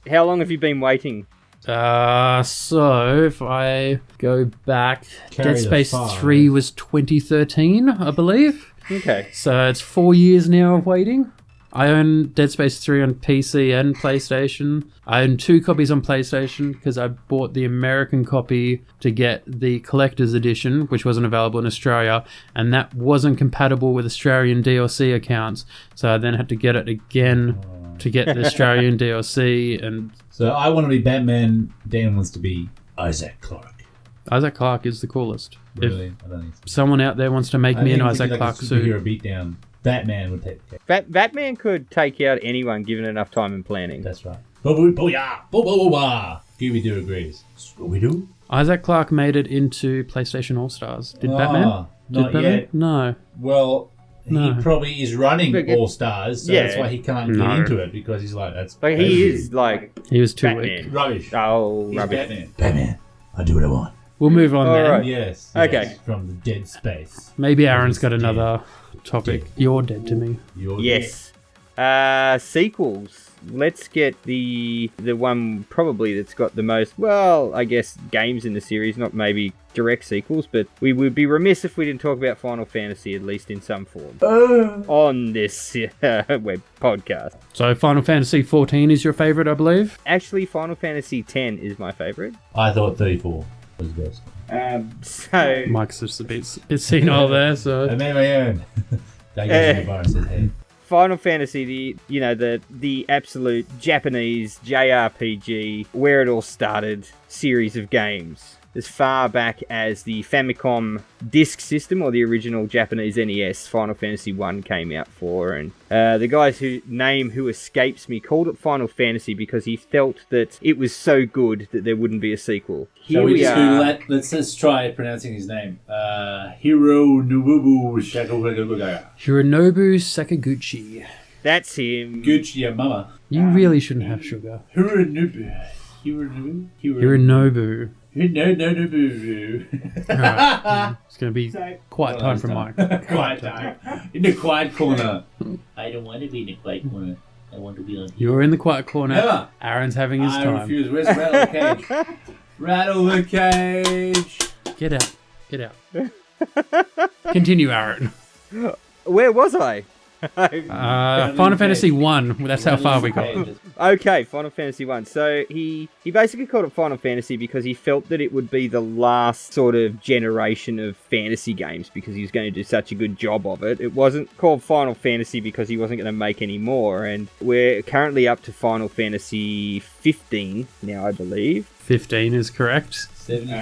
How long have you been waiting? So if I go back, Dead Space 3 was 2013, I believe. Okay. So it's 4 years now of waiting. I own Dead Space 3 on PC and PlayStation. I own 2 copies on PlayStation because I bought the American copy to get the collector's edition, which wasn't available in Australia, and that wasn't compatible with Australian DLC accounts. So I then had to get it again to get the Australian DLC. And so I want to be Batman. Dan wants to be Isaac Clarke. Isaac Clarke is the coolest. Really? I don't think so. Someone out there wants to make me an Isaac Clarke suit. Superhero beatdown. Batman would take it. Batman could take out anyone given enough time and planning. That's right. Scooby-Doo agrees. Scooby-Doo? Isaac Clarke made it into PlayStation All-Stars. Did Batman? Not yet. No. Well, No. he probably is running All-Stars, so Yeah. that's why he can't get into it, because he's like, that's... Like, he is, like, He was too Batman. weak. Rubbish. Oh, He's rubbish. Batman. Batman, I do what I want. We'll move on All then. right. Yes. Okay. yes, from the Dead Space. Maybe Aaron's got another topic. You're dead to me. You're Yes. Sequels. Let's get the one probably that's got the most, well, I guess, games in the series, not maybe direct sequels, but we would be remiss if we didn't talk about Final Fantasy, at least in some form, on this web podcast. So Final Fantasy 14 is your favorite, I believe? Actually, Final Fantasy 10 is my favorite. I thought 34 was best. So, Mike's just a bit senile there, so... I made my own. That goes in the bar and says, hey. Final Fantasy, the absolute Japanese JRPG, where it all started, series of games. As far back as the Famicom Disk System, or the original Japanese NES, Final Fantasy 1 came out for, and the guy's who escapes me called it Final Fantasy because he felt that it was so good that there wouldn't be a sequel. Here we are. Let's just try pronouncing his name. Hironobu Sakaguchi. Hironobu Sakaguchi. That's him. Gucci Yamama. You really shouldn't have sugar. Hironobu. Hironobu. Hironobu. Alright. It's going to be quiet time for Mike. Quiet time. In the quiet corner. I don't want to be in the quiet corner. I want to be on here. You're in the quiet corner. Emma. Aaron's having his I time. refuse. Where's Rattle the Cage? Rattle the Cage. Get out. Get out. Continue, Aaron. Where was I? Final Fantasy 1. That's how far we got. Okay, Final Fantasy 1. So he basically called it Final Fantasy because he felt that it would be the last sort of generation of fantasy games because he was going to do such a good job of it. It wasn't called Final Fantasy because he wasn't going to make any more, and we're currently up to Final Fantasy 15 now, I believe. 15 is correct. 72.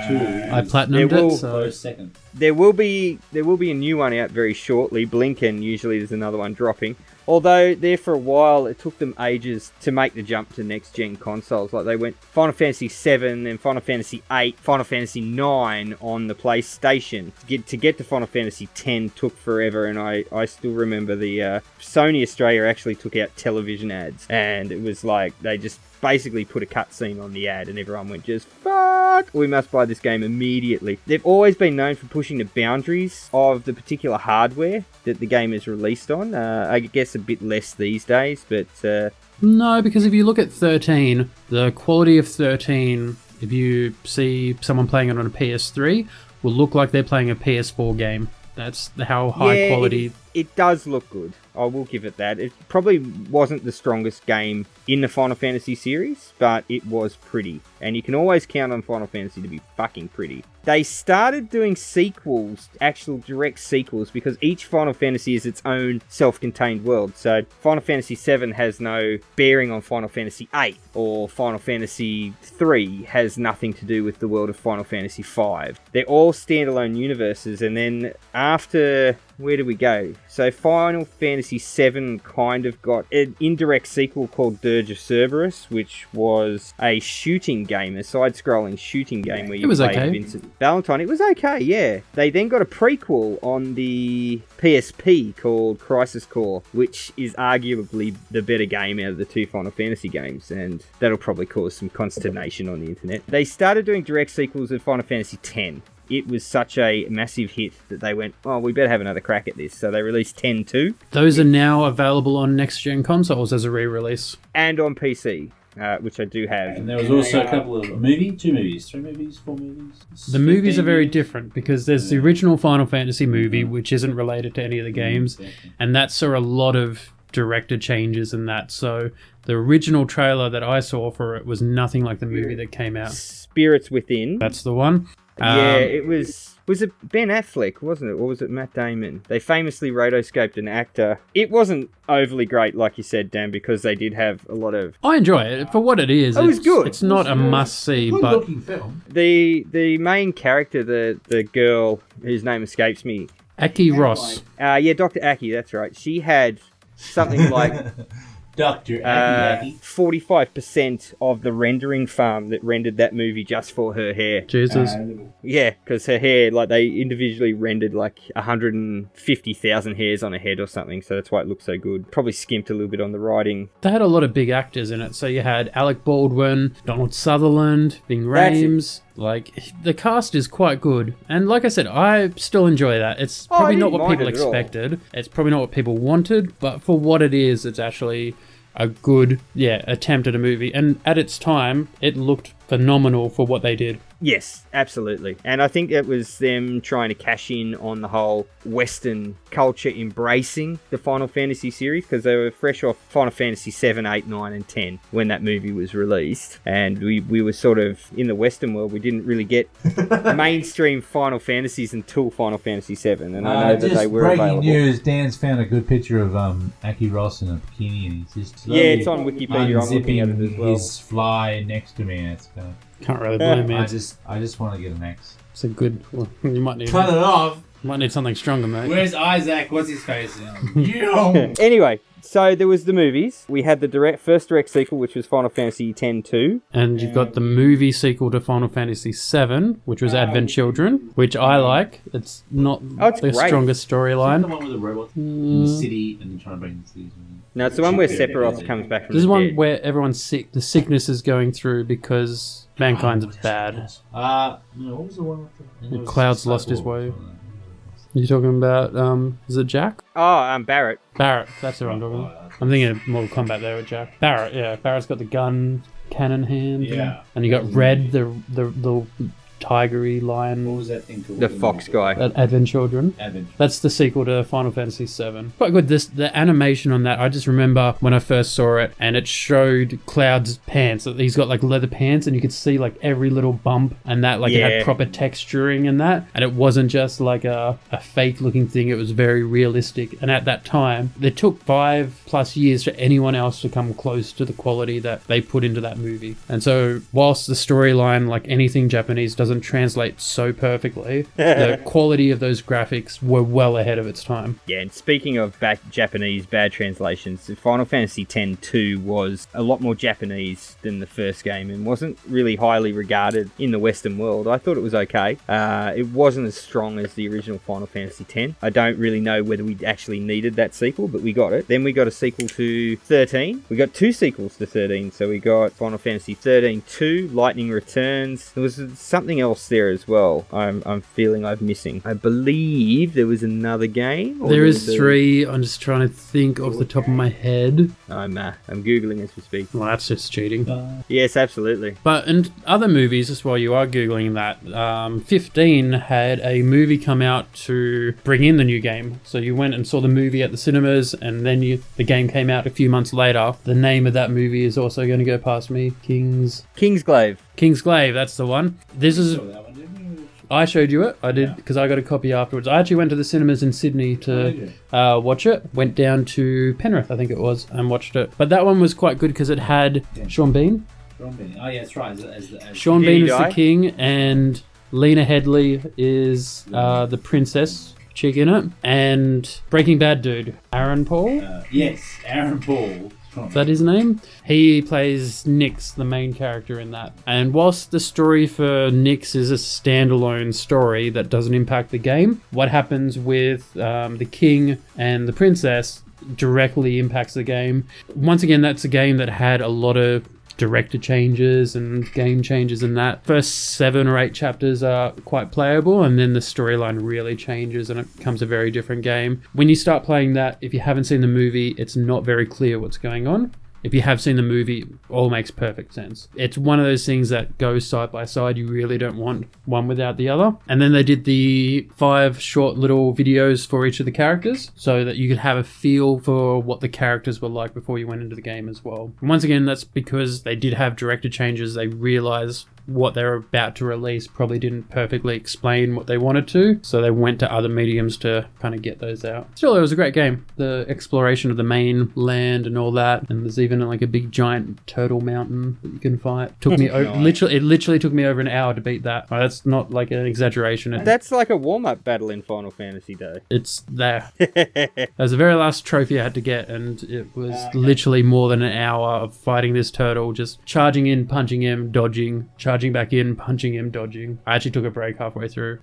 I platinumed it, so... second. There will be a new one out very shortly. Blinken, usually there's another one dropping. Although there for a while, it took them ages to make the jump to next-gen consoles. Like they went Final Fantasy 7, then Final Fantasy 8, Final Fantasy 9 on the PlayStation. To get to Final Fantasy 10 took forever, and I still remember the Sony Australia actually took out television ads, and it was like they just basically put a cutscene on the ad, and everyone went just, fuck, we must buy this game immediately. They've always been known for pushing the boundaries of the particular hardware that the game is released on. I guess a bit less these days, but... No, because if you look at 13, the quality of 13, if you see someone playing it on a PS3, will look like they're playing a PS4 game. That's how high quality... It does look good. I will give it that. It probably wasn't the strongest game in the Final Fantasy series, but it was pretty. And you can always count on Final Fantasy to be fucking pretty. They started doing sequels, actual direct sequels, because each Final Fantasy is its own self-contained world. So Final Fantasy VII has no bearing on Final Fantasy VIII, or Final Fantasy III has nothing to do with the world of Final Fantasy V. They're all standalone universes, and then after... Where do we go? So Final Fantasy VII kind of got an indirect sequel called Dirge of Cerberus, which was a shooting game, a side-scrolling shooting game where you played Vincent Valentine. It was okay, yeah. They then got a prequel on the PSP called Crisis Core, which is arguably the better game out of the two Final Fantasy games, and that'll probably cause some consternation on the internet. They started doing direct sequels of Final Fantasy X. It was such a massive hit that they went, oh, we better have another crack at this. So they released 10-2. Those are now available on next-gen consoles as a re-release. And on PC, which I do have. And there was also a couple of 2 movies, 3 movies, 4 movies. The movies are very different because there's the original Final Fantasy movie, which isn't related to any of the games, and that saw a lot of director changes in that. So the original trailer that I saw for it was nothing like the movie that came out. Spirits Within. That's the one. Yeah, it was it Ben Affleck, wasn't it? Or was it Matt Damon? They famously rotoscoped an actor. It wasn't overly great, like you said, Dan, because they did have a lot of... I enjoy it. For what it is, it was good. It's not a must-see, but... Film. The main character, the girl whose name escapes me... Aki Ross. Yeah, Dr. Aki, that's right. She had something like... Dr. Aki 45% of the rendering farm that rendered that movie just for her hair. Jesus. Yeah, because her hair, like, they individually rendered like 150,000 hairs on her head or something, so that's why it looks so good. Probably skimped a little bit on the writing. They had a lot of big actors in it. So you had Alec Baldwin, Donald Sutherland, Ving Rhames. Like, the cast is quite good. And like I said, I still enjoy that. It's probably not what people expected. It's probably not what people wanted, but for what it is, it's actually a good, attempt at a movie. And at its time, it looked phenomenal for what they did. Yes, absolutely. And I think it was them trying to cash in on the whole Western culture embracing the Final Fantasy series, because they were fresh off Final Fantasy 7, 8, 9, and 10 when that movie was released. And we were sort of, in the Western world, we didn't really get mainstream Final Fantasies until Final Fantasy 7. And I know that they were available. Breaking news, Dan's found a good picture of Aki Ross in a bikini, and he's just it's on Wikipedia. I'm looking at it as well. His fly next to me, and it's kind of... Can't really blame me. I just want to get an X. It's a good... Well, you might need... Cut it off! Might need something stronger, mate. Where's Isaac? What's his face? Anyway, so there was the movies. We had the first direct sequel, which was Final Fantasy X-2. And you've got the movie sequel to Final Fantasy VII, which was Advent Children, which I like. It's not the strongest storyline. The one with the robots in the city and trying to break the city. No, it's the one where Sephiroth comes back from This is the one dead. where everyone's sick. The sickness is going through because mankind's bad. No, what was the one with the... Cloud's lost his way. You're talking about, is it Jack? Oh, Barrett. Barrett, that's who I'm talking about. I'm thinking of Mortal Kombat there with Jack. Barrett, yeah. Barrett's got the gun, cannon hand. Yeah. And you got Red, the tigery lion. What was that thing called? The fox guy. Advent Children. Advent. That's the sequel to Final Fantasy VII. Quite good. The animation on that, I just remember when I first saw it, and it showed Cloud's pants. He's got like leather pants, and you could see like every little bump, and that it had proper texturing and that, and it wasn't just like a fake looking thing. It was very realistic. And at that time, it took 5+ years for anyone else to come close to the quality that they put into that movie. And so whilst the storyline, like anything Japanese, doesn't doesn't translate so perfectly. The quality of those graphics were well ahead of its time. Yeah, and speaking of Japanese bad translations, Final Fantasy X-2 was a lot more Japanese than the first game and wasn't really highly regarded in the Western world. I thought it was okay. It wasn't as strong as the original Final Fantasy X. I don't really know whether we actually needed that sequel, but we got it. Then we got a sequel to 13. We got 2 sequels to 13. So we got Final Fantasy 13-2, Lightning Returns. There was something else there as well. I'm feeling I'm missing. I believe there was another game. There is 3. I'm just trying to think off the top of my head. I'm Googling as we speak. Well, that's just cheating. Yes, absolutely. But in other movies, just while you are Googling that, 15 had a movie come out to bring in the new game. So you went and saw the movie at the cinemas, and then the game came out a few months later. The name of that movie is also going to go past me. Kingsglaive. Kingsglaive, that's the one. This is... I showed you it. I did, because I got a copy afterwards. I actually went to the cinemas in Sydney to watch it. Went down to Penrith, I think it was, and watched it. But that one was quite good because it had Sean Bean. Oh yeah, that's right. Sean Bean is the king, and Lena Headey is the princess chick in it. And Breaking Bad dude, Aaron Paul. Yes, Aaron Paul. Is that his name? He plays Nyx, the main character in that. And whilst the story for Nyx is a standalone story that doesn't impact the game, what happens with the king and the princess directly impacts the game. Once again, that's a game that had a lot of director changes and game changes in that. First 7 or 8 chapters are quite playable, and then the storyline really changes and it becomes a very different game. When you start playing that, if you haven't seen the movie, it's not very clear what's going on. If you have seen the movie, it all makes perfect sense. It's one of those things that goes side by side. You really don't want one without the other. And then they did the 5 short little videos for each of the characters so that you could have a feel for what the characters were like before you went into the game as well. And once again, that's because they did have director changes. They realized what they were about to release probably didn't perfectly explain what they wanted to, so they went to other mediums to kind of get those out. Still, it was a great game. The exploration of the main land and all that, and there's even like a big giant turtle mountain that you can fight. Took me it literally took me over an hour to beat that. That's not like an exaggeration. That's like a warm-up battle in Final Fantasy though. It's there. That was the very last trophy I had to get, and it was literally more than an hour of fighting this turtle, just charging in, punching him, dodging, charging back in, punching him, dodging. I actually took a break halfway through,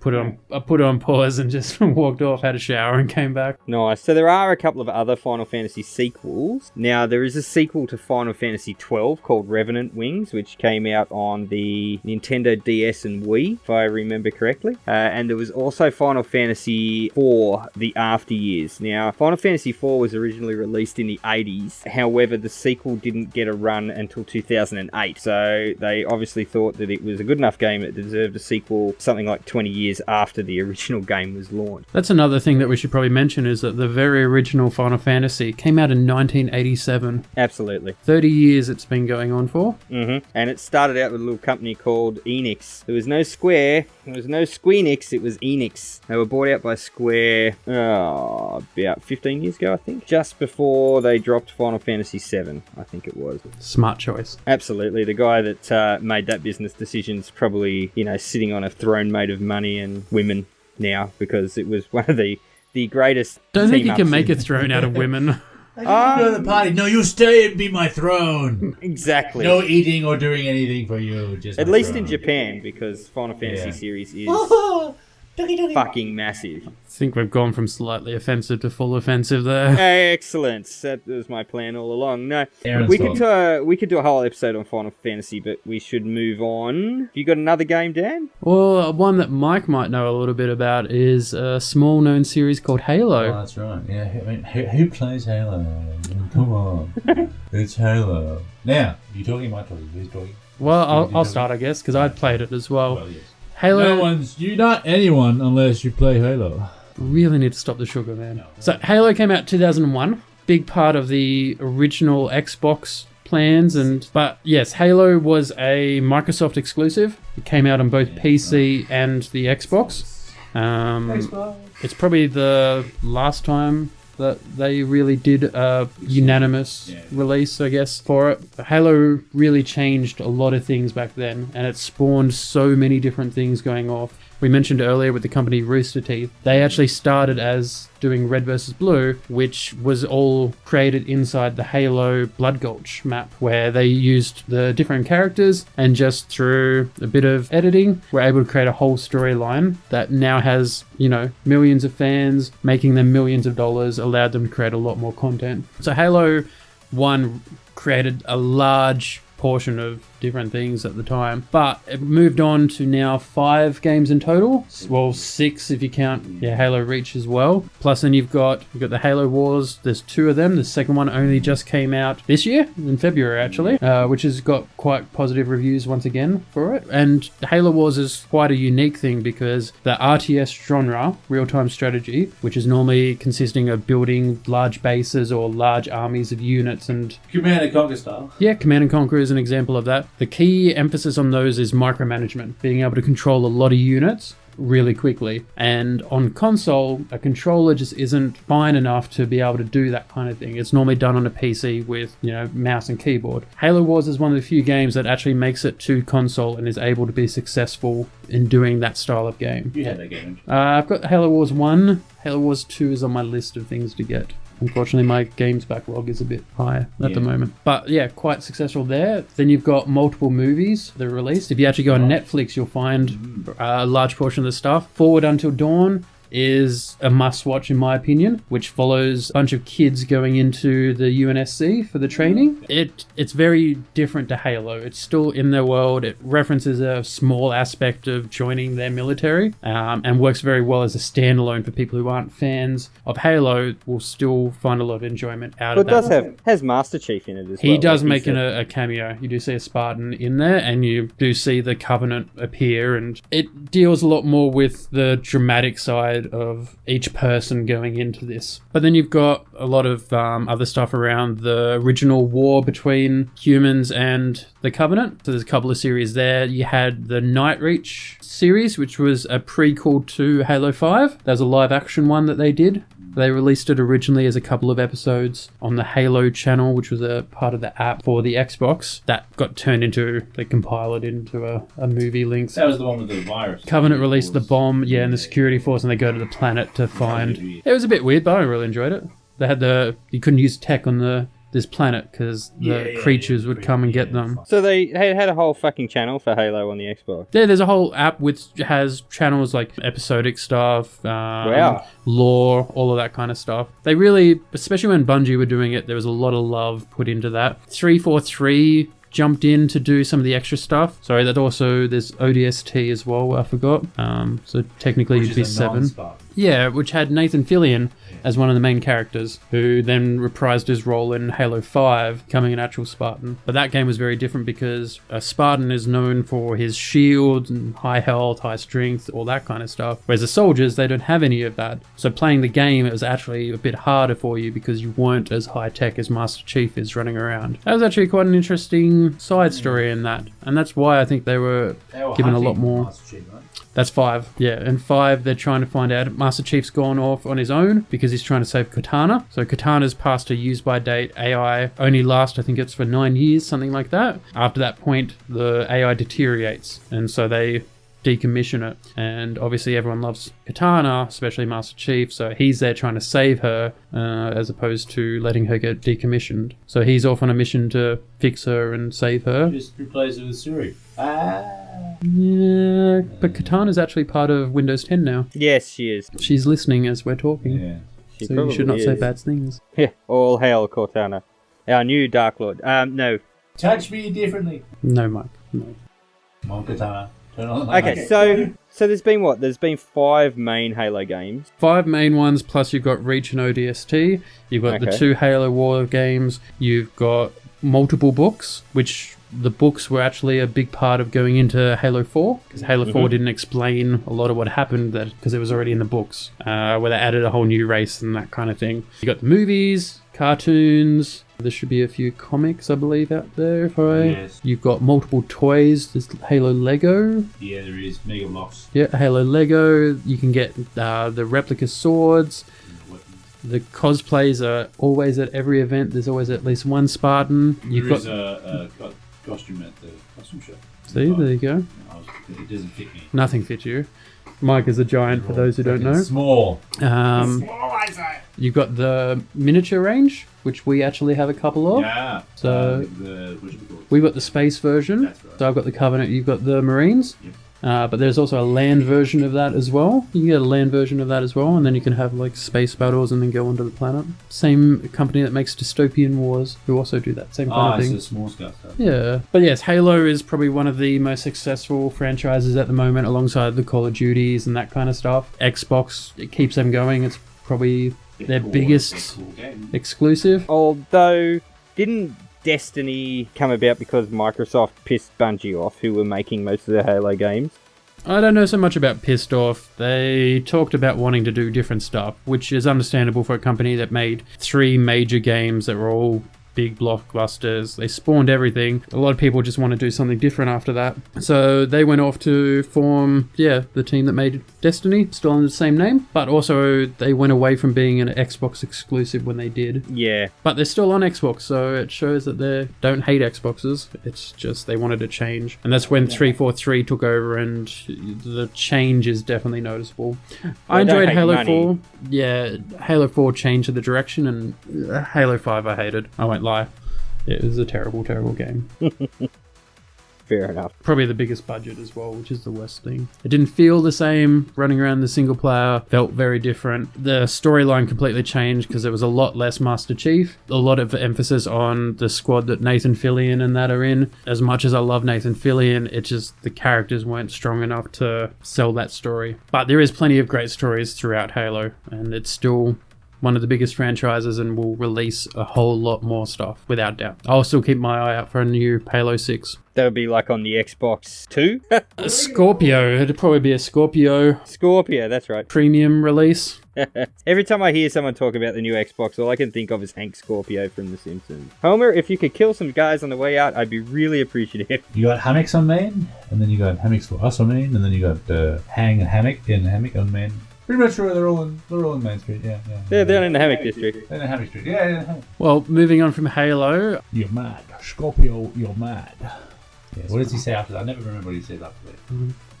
I put it on pause and just walked off, had a shower and came back. Nice. So there are a couple of other Final Fantasy sequels. Now there is a sequel to Final Fantasy 12 called Revenant Wings, which came out on the Nintendo DS and Wii, if I remember correctly. And there was also Final Fantasy 4, The After Years. Now Final Fantasy 4 was originally released in the 80s. However, the sequel didn't get a run until 2008. So they obviously thought that it was a good enough game that deserved a sequel something like 20 years after the original game was launched. That's another thing that we should probably mention, is that the very original Final Fantasy came out in 1987. Absolutely. 30 years it's been going on for. And it started out with a little company called Enix. There was no Square, there was no Squeenix, it was Enix. They were bought out by Square about 15 years ago, I think. Just before they dropped Final Fantasy 7, I think it was. Smart choice. Absolutely. The guy that made that business decision's probably, sitting on a throne made of money and women now, because it was one of the greatest. Don't think you can make a throne out of women. Go to the party. No, you stay and be my throne. Exactly. No eating or doing anything for you. Just at least in Japan, because Final Fantasy series is fucking massive. I think we've gone from slightly offensive to full offensive there. Excellent. That was my plan all along. No, Aaron's we could do a whole episode on Final Fantasy, but we should move on. You got another game, Dan? Well, one that Mike might know a little bit about is a small-known series called Halo. Oh, that's right. Yeah, I mean, who plays Halo? Come on. It's Halo. Now, you talking, Mike? Who's talking? Well, I'll start, I guess, because I played it as well. Well, yes. Halo. You're not anyone unless you play Halo. Really need to stop the sugar, man. So Halo came out 2001. Big part of the original Xbox plans, but yes, Halo was a Microsoft exclusive. It came out on both PC and the Xbox. It's probably the last time that they really did a unanimous Yeah. release, I guess, for it. Halo really changed a lot of things back then, and it spawned so many different things going off. We mentioned earlier with the company Rooster Teeth, they actually started as doing Red vs. Blue, which was all created inside the Halo Blood Gulch map, where they used the different characters and just through a bit of editing were able to create a whole storyline that now has, you know, millions of fans, making them millions of dollars, allowed them to create a lot more content. So Halo 1 created a large portion of different things at the time, but it moved on to now 5 games in total. Well, 6 if you count Halo Reach as well. Plus then you've got the Halo Wars. There's 2 of them. The second one only just came out this year in February actually, which has got quite positive reviews once again for it. And Halo Wars is quite a unique thing because the RTS genre, real-time strategy, which is normally consisting of building large bases or large armies of units, and Command and Conquer style. yeah, Command and Conquer is an example of that. The key emphasis on those is micromanagement, being able to control a lot of units really quickly. And on console, a controller just isn't fine enough to be able to do that kind of thing. It's normally done on a PC with, you know, mouse and keyboard. Halo Wars is one of the few games that actually makes it to console and is able to be successful in doing that style of game. You had that game. I've got Halo Wars 1. Halo Wars 2 is on my list of things to get. Unfortunately, my games backlog is a bit high at the moment. But yeah, quite successful there. Then you've got multiple movies that are released. If you actually go on Netflix, you'll find a large portion of the stuff. Forward Until Dawn is a must-watch in my opinion, which follows a bunch of kids going into the UNSC for the training. It's very different to Halo. It's still in their world. It references a small aspect of joining their military, and works very well as a standalone for people who aren't fans of Halo. Will still find a lot of enjoyment out of that. But it has Master Chief in it as well. He does like make you a cameo. You do see a Spartan in there, and you do see the Covenant appear, and it deals a lot more with the dramatic side of each person going into this. But then you've got a lot of other stuff around the original war between humans and the Covenant. So there's a couple of series there. You had the Night Reach series, which was a prequel to Halo 5. There's a live action one that they did. They released it originally as a couple of episodes on the Halo channel, which was a part of the app for the Xbox. That got turned into, they compiled it into a movie length. That was the one with the virus. Covenant released the bomb, and the security force, and they go to the planet to find... It was a bit weird, but I really enjoyed it. They had you couldn't use tech on this planet because the creatures would come and get them. So they had a whole fucking channel for Halo on the Xbox. Yeah, there's a whole app which has channels like episodic stuff, lore, all of that kind of stuff. They really, especially when Bungie were doing it, there was a lot of love put into that. 343 jumped in to do some of the extra stuff. Sorry, that also, there's ODST as well, I forgot. So technically you'd be 7. Yeah, which had Nathan Fillion as one of the main characters, who then reprised his role in Halo 5, becoming an actual Spartan. But that game was very different because a Spartan is known for his shield and high health, high strength, all that kind of stuff. Whereas the soldiers, they don't have any of that. So playing the game, it was actually a bit harder for you because you weren't as high tech as Master Chief is running around. That was actually quite an interesting side story in that. And that's why I think they were given a lot more. That's 5, yeah. And 5, they're trying to find out. Master Chief's gone off on his own because he's trying to save Cortana. So Cortana's past her use-by date. AI only lasts, I think it's for 9 years, something like that. After that point, the AI deteriorates, and so they decommission it. And obviously everyone loves Cortana, especially Master Chief, so he's there trying to save her as opposed to letting her get decommissioned. So he's off on a mission to fix her and save her. Just replace it with Siri. Yeah, but Katana's actually part of Windows 10 now. Yes, she is. She's listening as we're talking. Yeah. She So you should not probably say is. bad things. Yeah, all hail Cortana. Our new Dark Lord. No. Touch me differently. No, Mike. No. Come on, Katana. Turn on the Okay, so there's been what? There's been 5 main Halo games. 5 main ones, plus you've got Reach and ODST. You've got the Okay. 2 Halo War games. You've got multiple books, which the books were actually a big part of going into Halo 4, because Halo 4 didn't explain a lot of what happened because it was already in the books, where they added a whole new race and that kind of thing. You got the movies, cartoons. There should be a few comics, I believe, out there. Yes. You've got multiple toys. There's Halo Lego. Yeah, there is. Mega Blocks. Yeah, Halo Lego. You can get the replica swords. The cosplays are always at every event. There's always at least one Spartan. You've got a costume at the costume show. see, there you go. It doesn't fit me. Nothing fits you. Mike is a giant for those who don't know. Small. You've got the miniature range, which we actually have a couple of. Yeah. So What should we call it? we've got the space version. That's right. So I've got the Covenant, you've got the Marines. Yep. But there's also a land version of that as well. You can get a land version of that as well, and then you can have like space battles and then go onto the planet. Same company that makes Dystopian Wars, who also do that same kind of It's thing. the small stuff. Yeah, but yes, Halo is probably one of the most successful franchises at the moment, alongside the Call of Duties and that kind of stuff. Xbox, it keeps them going. It's probably their biggest exclusive. Although, didn't Destiny come about because Microsoft pissed Bungie off, who were making most of the Halo games? I don't know so much about pissed off. They talked about wanting to do different stuff, which is understandable for a company that made 3 major games that were all big blockbusters. They spawned everything. A lot of people just want to do something different after that. So they went off to form, the team that made Destiny, still under the same name, but also they went away from being an Xbox exclusive when they did. Yeah. But they're still on Xbox, so it shows that they don't hate Xboxes. It's just they wanted to change. And that's when 343 took over, and the change is definitely noticeable. I don't enjoyed hate Halo money. 4. Yeah, Halo 4 changed the direction, and Halo 5 I hated. I won't lie. It was a terrible, terrible game. Fair enough. Probably the biggest budget as well, which is the worst thing. It didn't feel the same. Running around the single player felt very different. The storyline completely changed because there was a lot less Master Chief. A lot of emphasis on the squad that Nathan Fillion and that are in. As much as I love Nathan Fillion, it just, the characters weren't strong enough to sell that story. But there is plenty of great stories throughout Halo, and it's still one of the biggest franchises and will release a whole lot more stuff, without doubt. I'll still keep my eye out for a new Halo 6. That would be like on the Xbox 2? A Scorpio. It'd probably be a Scorpio Scorpio, that's right. premium release. Every time I hear someone talk about the new Xbox, all I can think of is Hank Scorpio from The Simpsons. Homer, if you could kill some guys on the way out, I'd be really appreciative. You got hammocks on main, and then you got hammocks for us on main, and then you got hang and hammock on main. Pretty much sure they're all in Main Street. Yeah. They're down in the Hammock District. They're in Hammock Street. Yeah. Hammock. Well, moving on from Halo, You're mad, Scorpio. You're mad. Yeah, what does he say after that? I never remember what he says after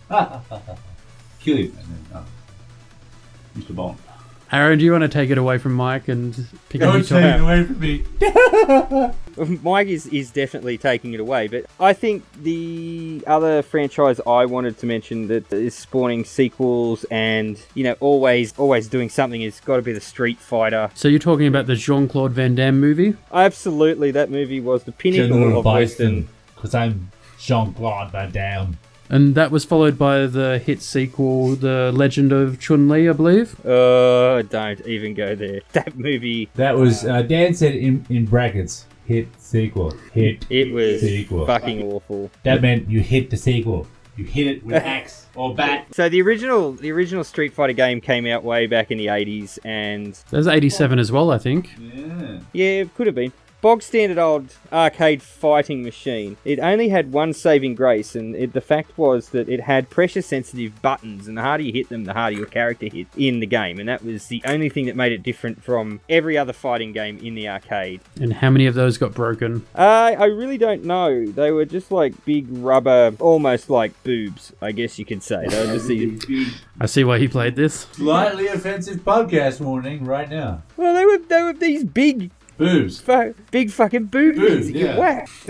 that. Kill him, and then Mr. Bond. Aaron, do you want to take it away from Mike and pick a new Don't take it topic? away from me. Mike is definitely taking it away, but I think the other franchise I wanted to mention that is spawning sequels and, always doing something has got to be the Street Fighter. So you're talking about the Jean-Claude Van Damme movie? Absolutely, that movie was the pinnacle of Western. Because I'm Jean-Claude Van Damme. And that was followed by the hit sequel, The Legend of Chun-Li, I believe. Don't even go there. That movie, That was, Dan said in brackets, hit sequel. Hit it was sequel. fucking awful. That meant you hit the sequel. You hit it with axe or bat. So the original Street Fighter game came out way back in the 80s, and That was 87 as well, I think. yeah, it could have been. Bog standard old arcade fighting machine. It only had one saving grace, and the fact was that it had pressure sensitive buttons, and the harder you hit them, the harder your character hit in the game, and that was the only thing that made it different from every other fighting game in the arcade. And how many of those got broken? I really don't know. They were just like big rubber, almost like boobs, I guess you could say. They were just these. I see why he played this. Slightly offensive podcast warning right now. Well, they were these big. Boobs. Big fucking boobies Boobs, that get yeah. whacked.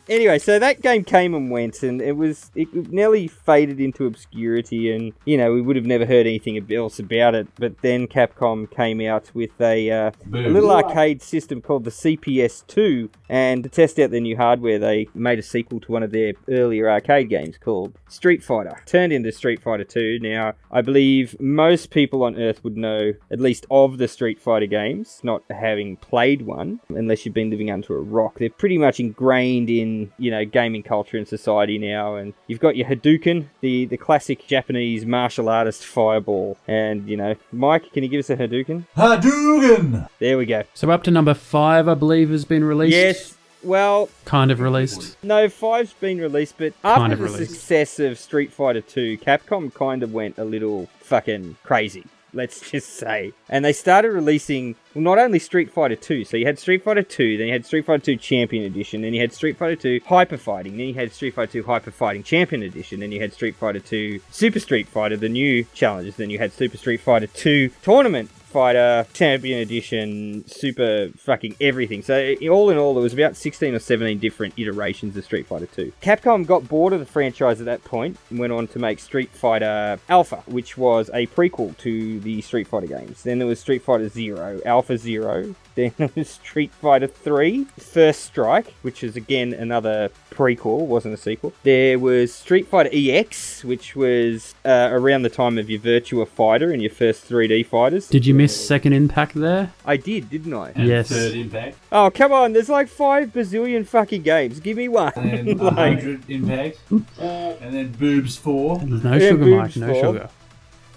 anyway, so that game came and went, and it nearly faded into obscurity, and we would have never heard anything else about it. But then Capcom came out with a little arcade system called the CPS2, and to test out their new hardware, they made a sequel to one of their earlier arcade games called Street Fighter. Turned into Street Fighter 2. Now, I believe most people on Earth would know at least of the Street Fighter games, not having played one, unless you've been living under a rock. They're pretty much ingrained in, gaming culture and society now, and you've got your Hadouken, the classic Japanese martial artist fireball. And, Mike, can you give us a Hadouken? Hadouken! There we go. So up to number 5, I believe, has been released. Yes, well, Kind of released. no, 5's been released, but Kind after of the released. success of Street Fighter 2, Capcom kind of went a little fucking crazy. let's just say. And they started releasing not only Street Fighter 2, so you had Street Fighter 2, then you had Street Fighter 2 Champion Edition, then you had Street Fighter 2 Hyper Fighting, then you had Street Fighter 2 Hyper Fighting Champion Edition, then you had Street Fighter 2 Super Street Fighter, the new challenges, then you had Super Street Fighter 2 Tournament Fighter Champion Edition, super fucking everything. So all in all, there was about 16 or 17 different iterations of Street Fighter 2. Capcom got bored of the franchise at that point and went on to make Street Fighter Alpha, which was a prequel to the Street Fighter games. Then there was Street Fighter Zero, Alpha Zero. Then there was Street Fighter 3, First Strike, which is again another prequel, wasn't a sequel. There was Street Fighter EX, which was around the time of your Virtua Fighter and your first 3D fighters. Did you miss Second Impact there? I did, didn't I? And Yes. Third Impact. Oh, come on, there's like 5 bazillion fucking games. Give me one. And then 100 Impact. And then Boobs 4. No Yeah, sugar, Mike. boobs No for. sugar.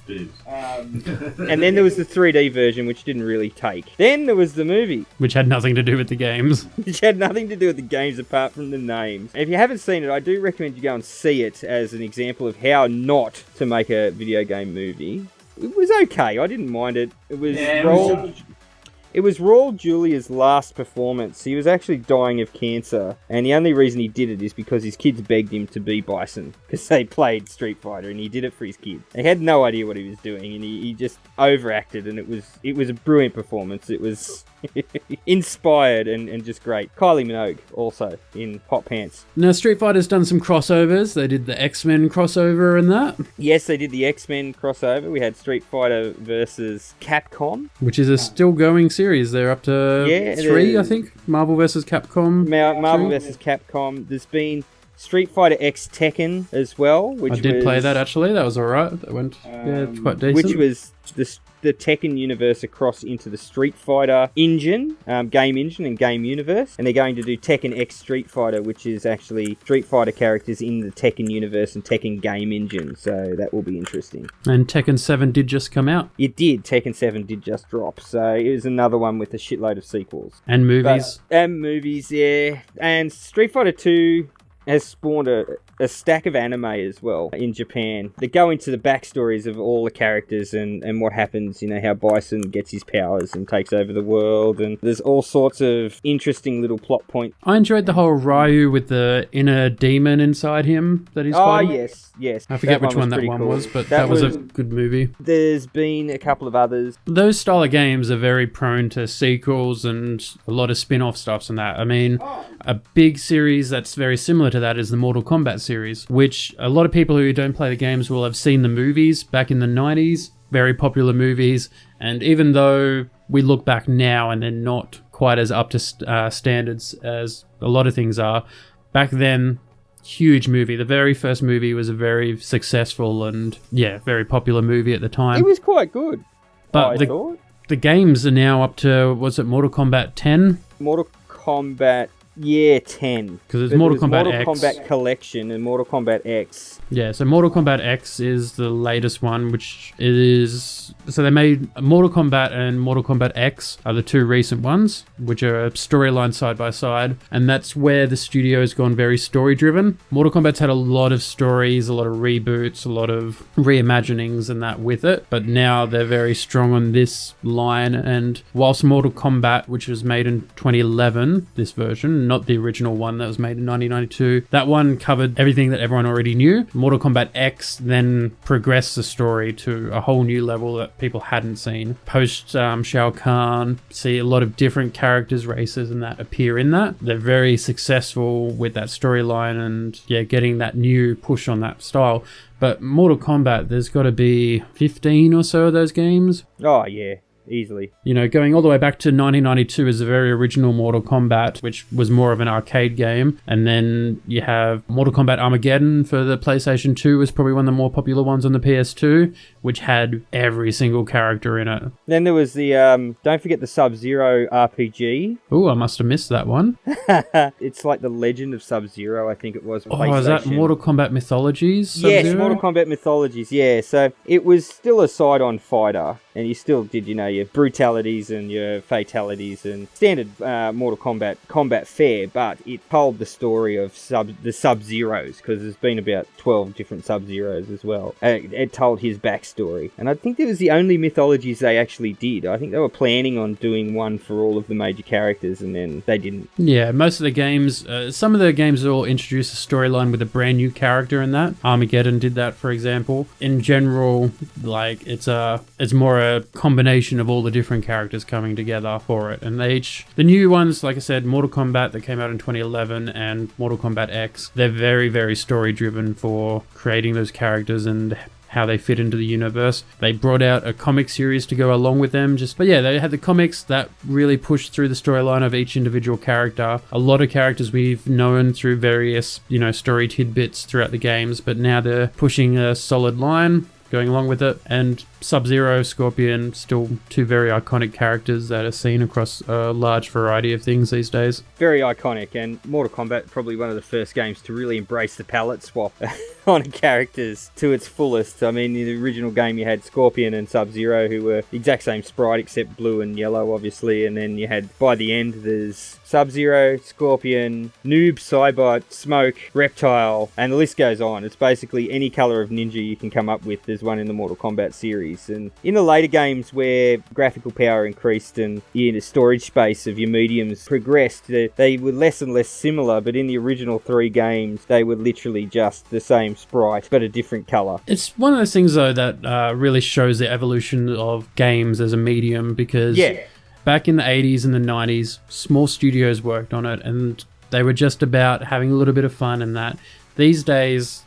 Boobs. And then there was the 3D version, which didn't really take. Then there was the movie, Which had nothing to do with the games. which had nothing to do with the games apart from the names. If you haven't seen it, I do recommend you go and see it as an example of how not to make a video game movie. It was okay. I didn't mind it. It was Yeah, It was Raul Julia's last performance. He was actually dying of cancer, and the only reason he did it is because his kids begged him to be Bison, because they played Street Fighter, and he did it for his kids. He had no idea what he was doing, and he just overacted, and it was a brilliant performance. It was inspired and just great. Kylie Minogue also in Hot Pants. Now, Street Fighter's done some crossovers. They did the X-Men crossover and that, Yes, they did the X-Men crossover. We had Street Fighter versus Capcom. which is a still going series. They're up to Yeah, 3, the- I think. Marvel vs. Capcom. Marvel True. vs. Capcom. There's been Street Fighter X Tekken as well, which I did play was- that actually. That was alright. That went quite decent. which was the Tekken universe across into the Street Fighter engine, game engine and game universe. And they're going to do Tekken X Street Fighter, which is actually Street Fighter characters in the Tekken universe and Tekken game engine. So that will be interesting. And Tekken 7 did just come out. It did. Tekken 7 did just drop. So it was another one with a shitload of sequels. And movies. And movies, yeah. And Street Fighter 2 has spawned a stack of anime as well in Japan that go into the backstories of all the characters and what happens, you know, how Bison gets his powers and takes over the world, and there's all sorts of interesting little plot points. I enjoyed the whole Ryu with the inner demon inside him that he's Oh, fighting. yes. I forget which one was that pretty one cool. was, but that was a good movie. There's been a couple of others. Those style of games are very prone to sequels and a lot of spin-off stuffs and that. I mean, a big series that's very similar to that is the Mortal Kombat series, which a lot of people who don't play the games will have seen the movies back in the 90s, very popular movies, and even though we look back now and they're not quite as up to standards as a lot of things are, back then, huge movie. The very first movie was a very successful and, yeah, very popular movie at the time. It was quite good, But I thought. the games are now up to, was it Mortal Kombat 10? Mortal Kombat, yeah, 10. Because it's But Mortal there was Kombat Mortal X. Kombat Collection and Mortal Kombat X. Yeah, so Mortal Kombat X is the latest one, which is... So they made Mortal Kombat and Mortal Kombat X are the two recent ones, which are storyline side by side, and that's where the studio's gone very story-driven. Mortal Kombat's had a lot of stories, a lot of reboots, a lot of reimaginings and that with it, but now they're very strong on this line, and whilst Mortal Kombat, which was made in 2011, this version, not the original one that was made in 1992, that one covered everything that everyone already knew. Mortal Kombat X then progressed the story to a whole new level that people hadn't seen. Post Shao Kahn, see a lot of different characters, races, and that appear in that. They're very successful with that storyline and, yeah, getting that new push on that style. But Mortal Kombat, there's got to be 15 or so of those games. Oh, yeah. Easily. You know, going all the way back to 1992 is the very original Mortal Kombat, which was more of an arcade game. And then you have Mortal Kombat Armageddon for the PlayStation 2 was probably one of the more popular ones on the PS2, which had every single character in it. Then there was the, don't forget the Sub-Zero RPG. Oh, I must have missed that one. It's like the Legend of Sub-Zero, I think it was. Oh, is that PlayStation. Mortal Kombat Mythologies? Yes, Mortal Kombat Mythologies, yeah. So it was still a side-on fighter, and you still did, you know, your brutalities and your fatalities and standard Mortal Kombat combat fare, but it told the story of the Sub-Zeros, because there's been about 12 different Sub-Zeros as well. It told his backstory, and I think it was the only mythologies they actually did. I think they were planning on doing one for all of the major characters, and then they didn't. Yeah, most of the games, some of the games will introduce a storyline with a brand new character in that. Armageddon did that, for example. In general, like it's more a combination of all the different characters coming together for it, and the new ones, like I said, Mortal Kombat that came out in 2011 and Mortal Kombat X, they're very, very story driven for creating those characters and how they fit into the universe. They brought out a comic series to go along with them. But yeah, they had the comics that really pushed through the storyline of each individual character. A lot of characters we've known through various, story tidbits throughout the games, but now they're pushing a solid line going along with it. And Sub-Zero, Scorpion, still two very iconic characters that are seen across a large variety of things these days. Very iconic, and Mortal Kombat probably one of the first games to really embrace the palette swap on characters to its fullest. I mean, in the original game you had Scorpion and Sub-Zero, who were the exact same sprite except blue and yellow, obviously, and then you had, by the end, there's Sub-Zero, Scorpion, Noob, Cybot, Smoke, Reptile, and the list goes on. It's basically any colour of ninja you can come up with, there's one in the Mortal Kombat series. And in the later games where graphical power increased and the storage space of your mediums progressed, they were less and less similar, but in the original 3 games, they were literally just the same sprite, but a different colour. It's one of those things, though, that really shows the evolution of games as a medium, because back in the 80s and the 90s, small studios worked on it, and they were just about having a little bit of fun and that. These days,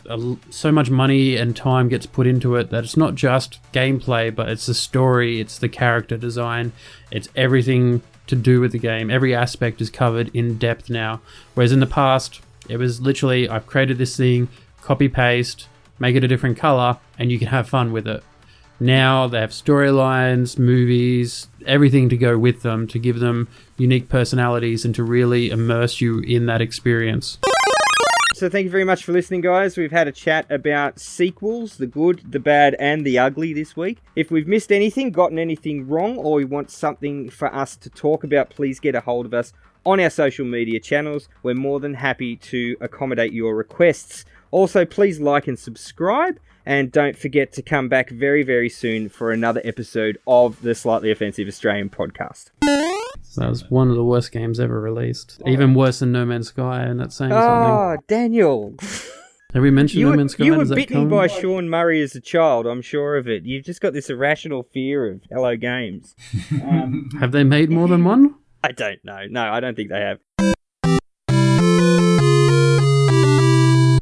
so much money and time gets put into it that it's not just gameplay, but it's the story, it's the character design, it's everything to do with the game. Every aspect is covered in depth now. Whereas in the past, it was literally, I've created this thing, copy paste, make it a different color, and you can have fun with it. Now they have storylines, movies, everything to go with them to give them unique personalities and to really immerse you in that experience. So thank you very much for listening, guys. We've had a chat about sequels, the good, the bad, and the ugly this week. If we've missed anything, gotten anything wrong, or you want something for us to talk about, please get a hold of us on our social media channels. We're more than happy to accommodate your requests. Also, please like and subscribe, and don't forget to come back very, very soon for another episode of the Slightly Offensive Australian podcast. That was one of the worst games ever released. Even worse than No Man's Sky, and that's saying something. Oh, Daniel. Have we mentioned No Man's Sky? You were bitten by Sean Murray as a child, I'm sure of it. You've just got this irrational fear of Hello Games. Have they made more than one? I don't know. No, I don't think they have.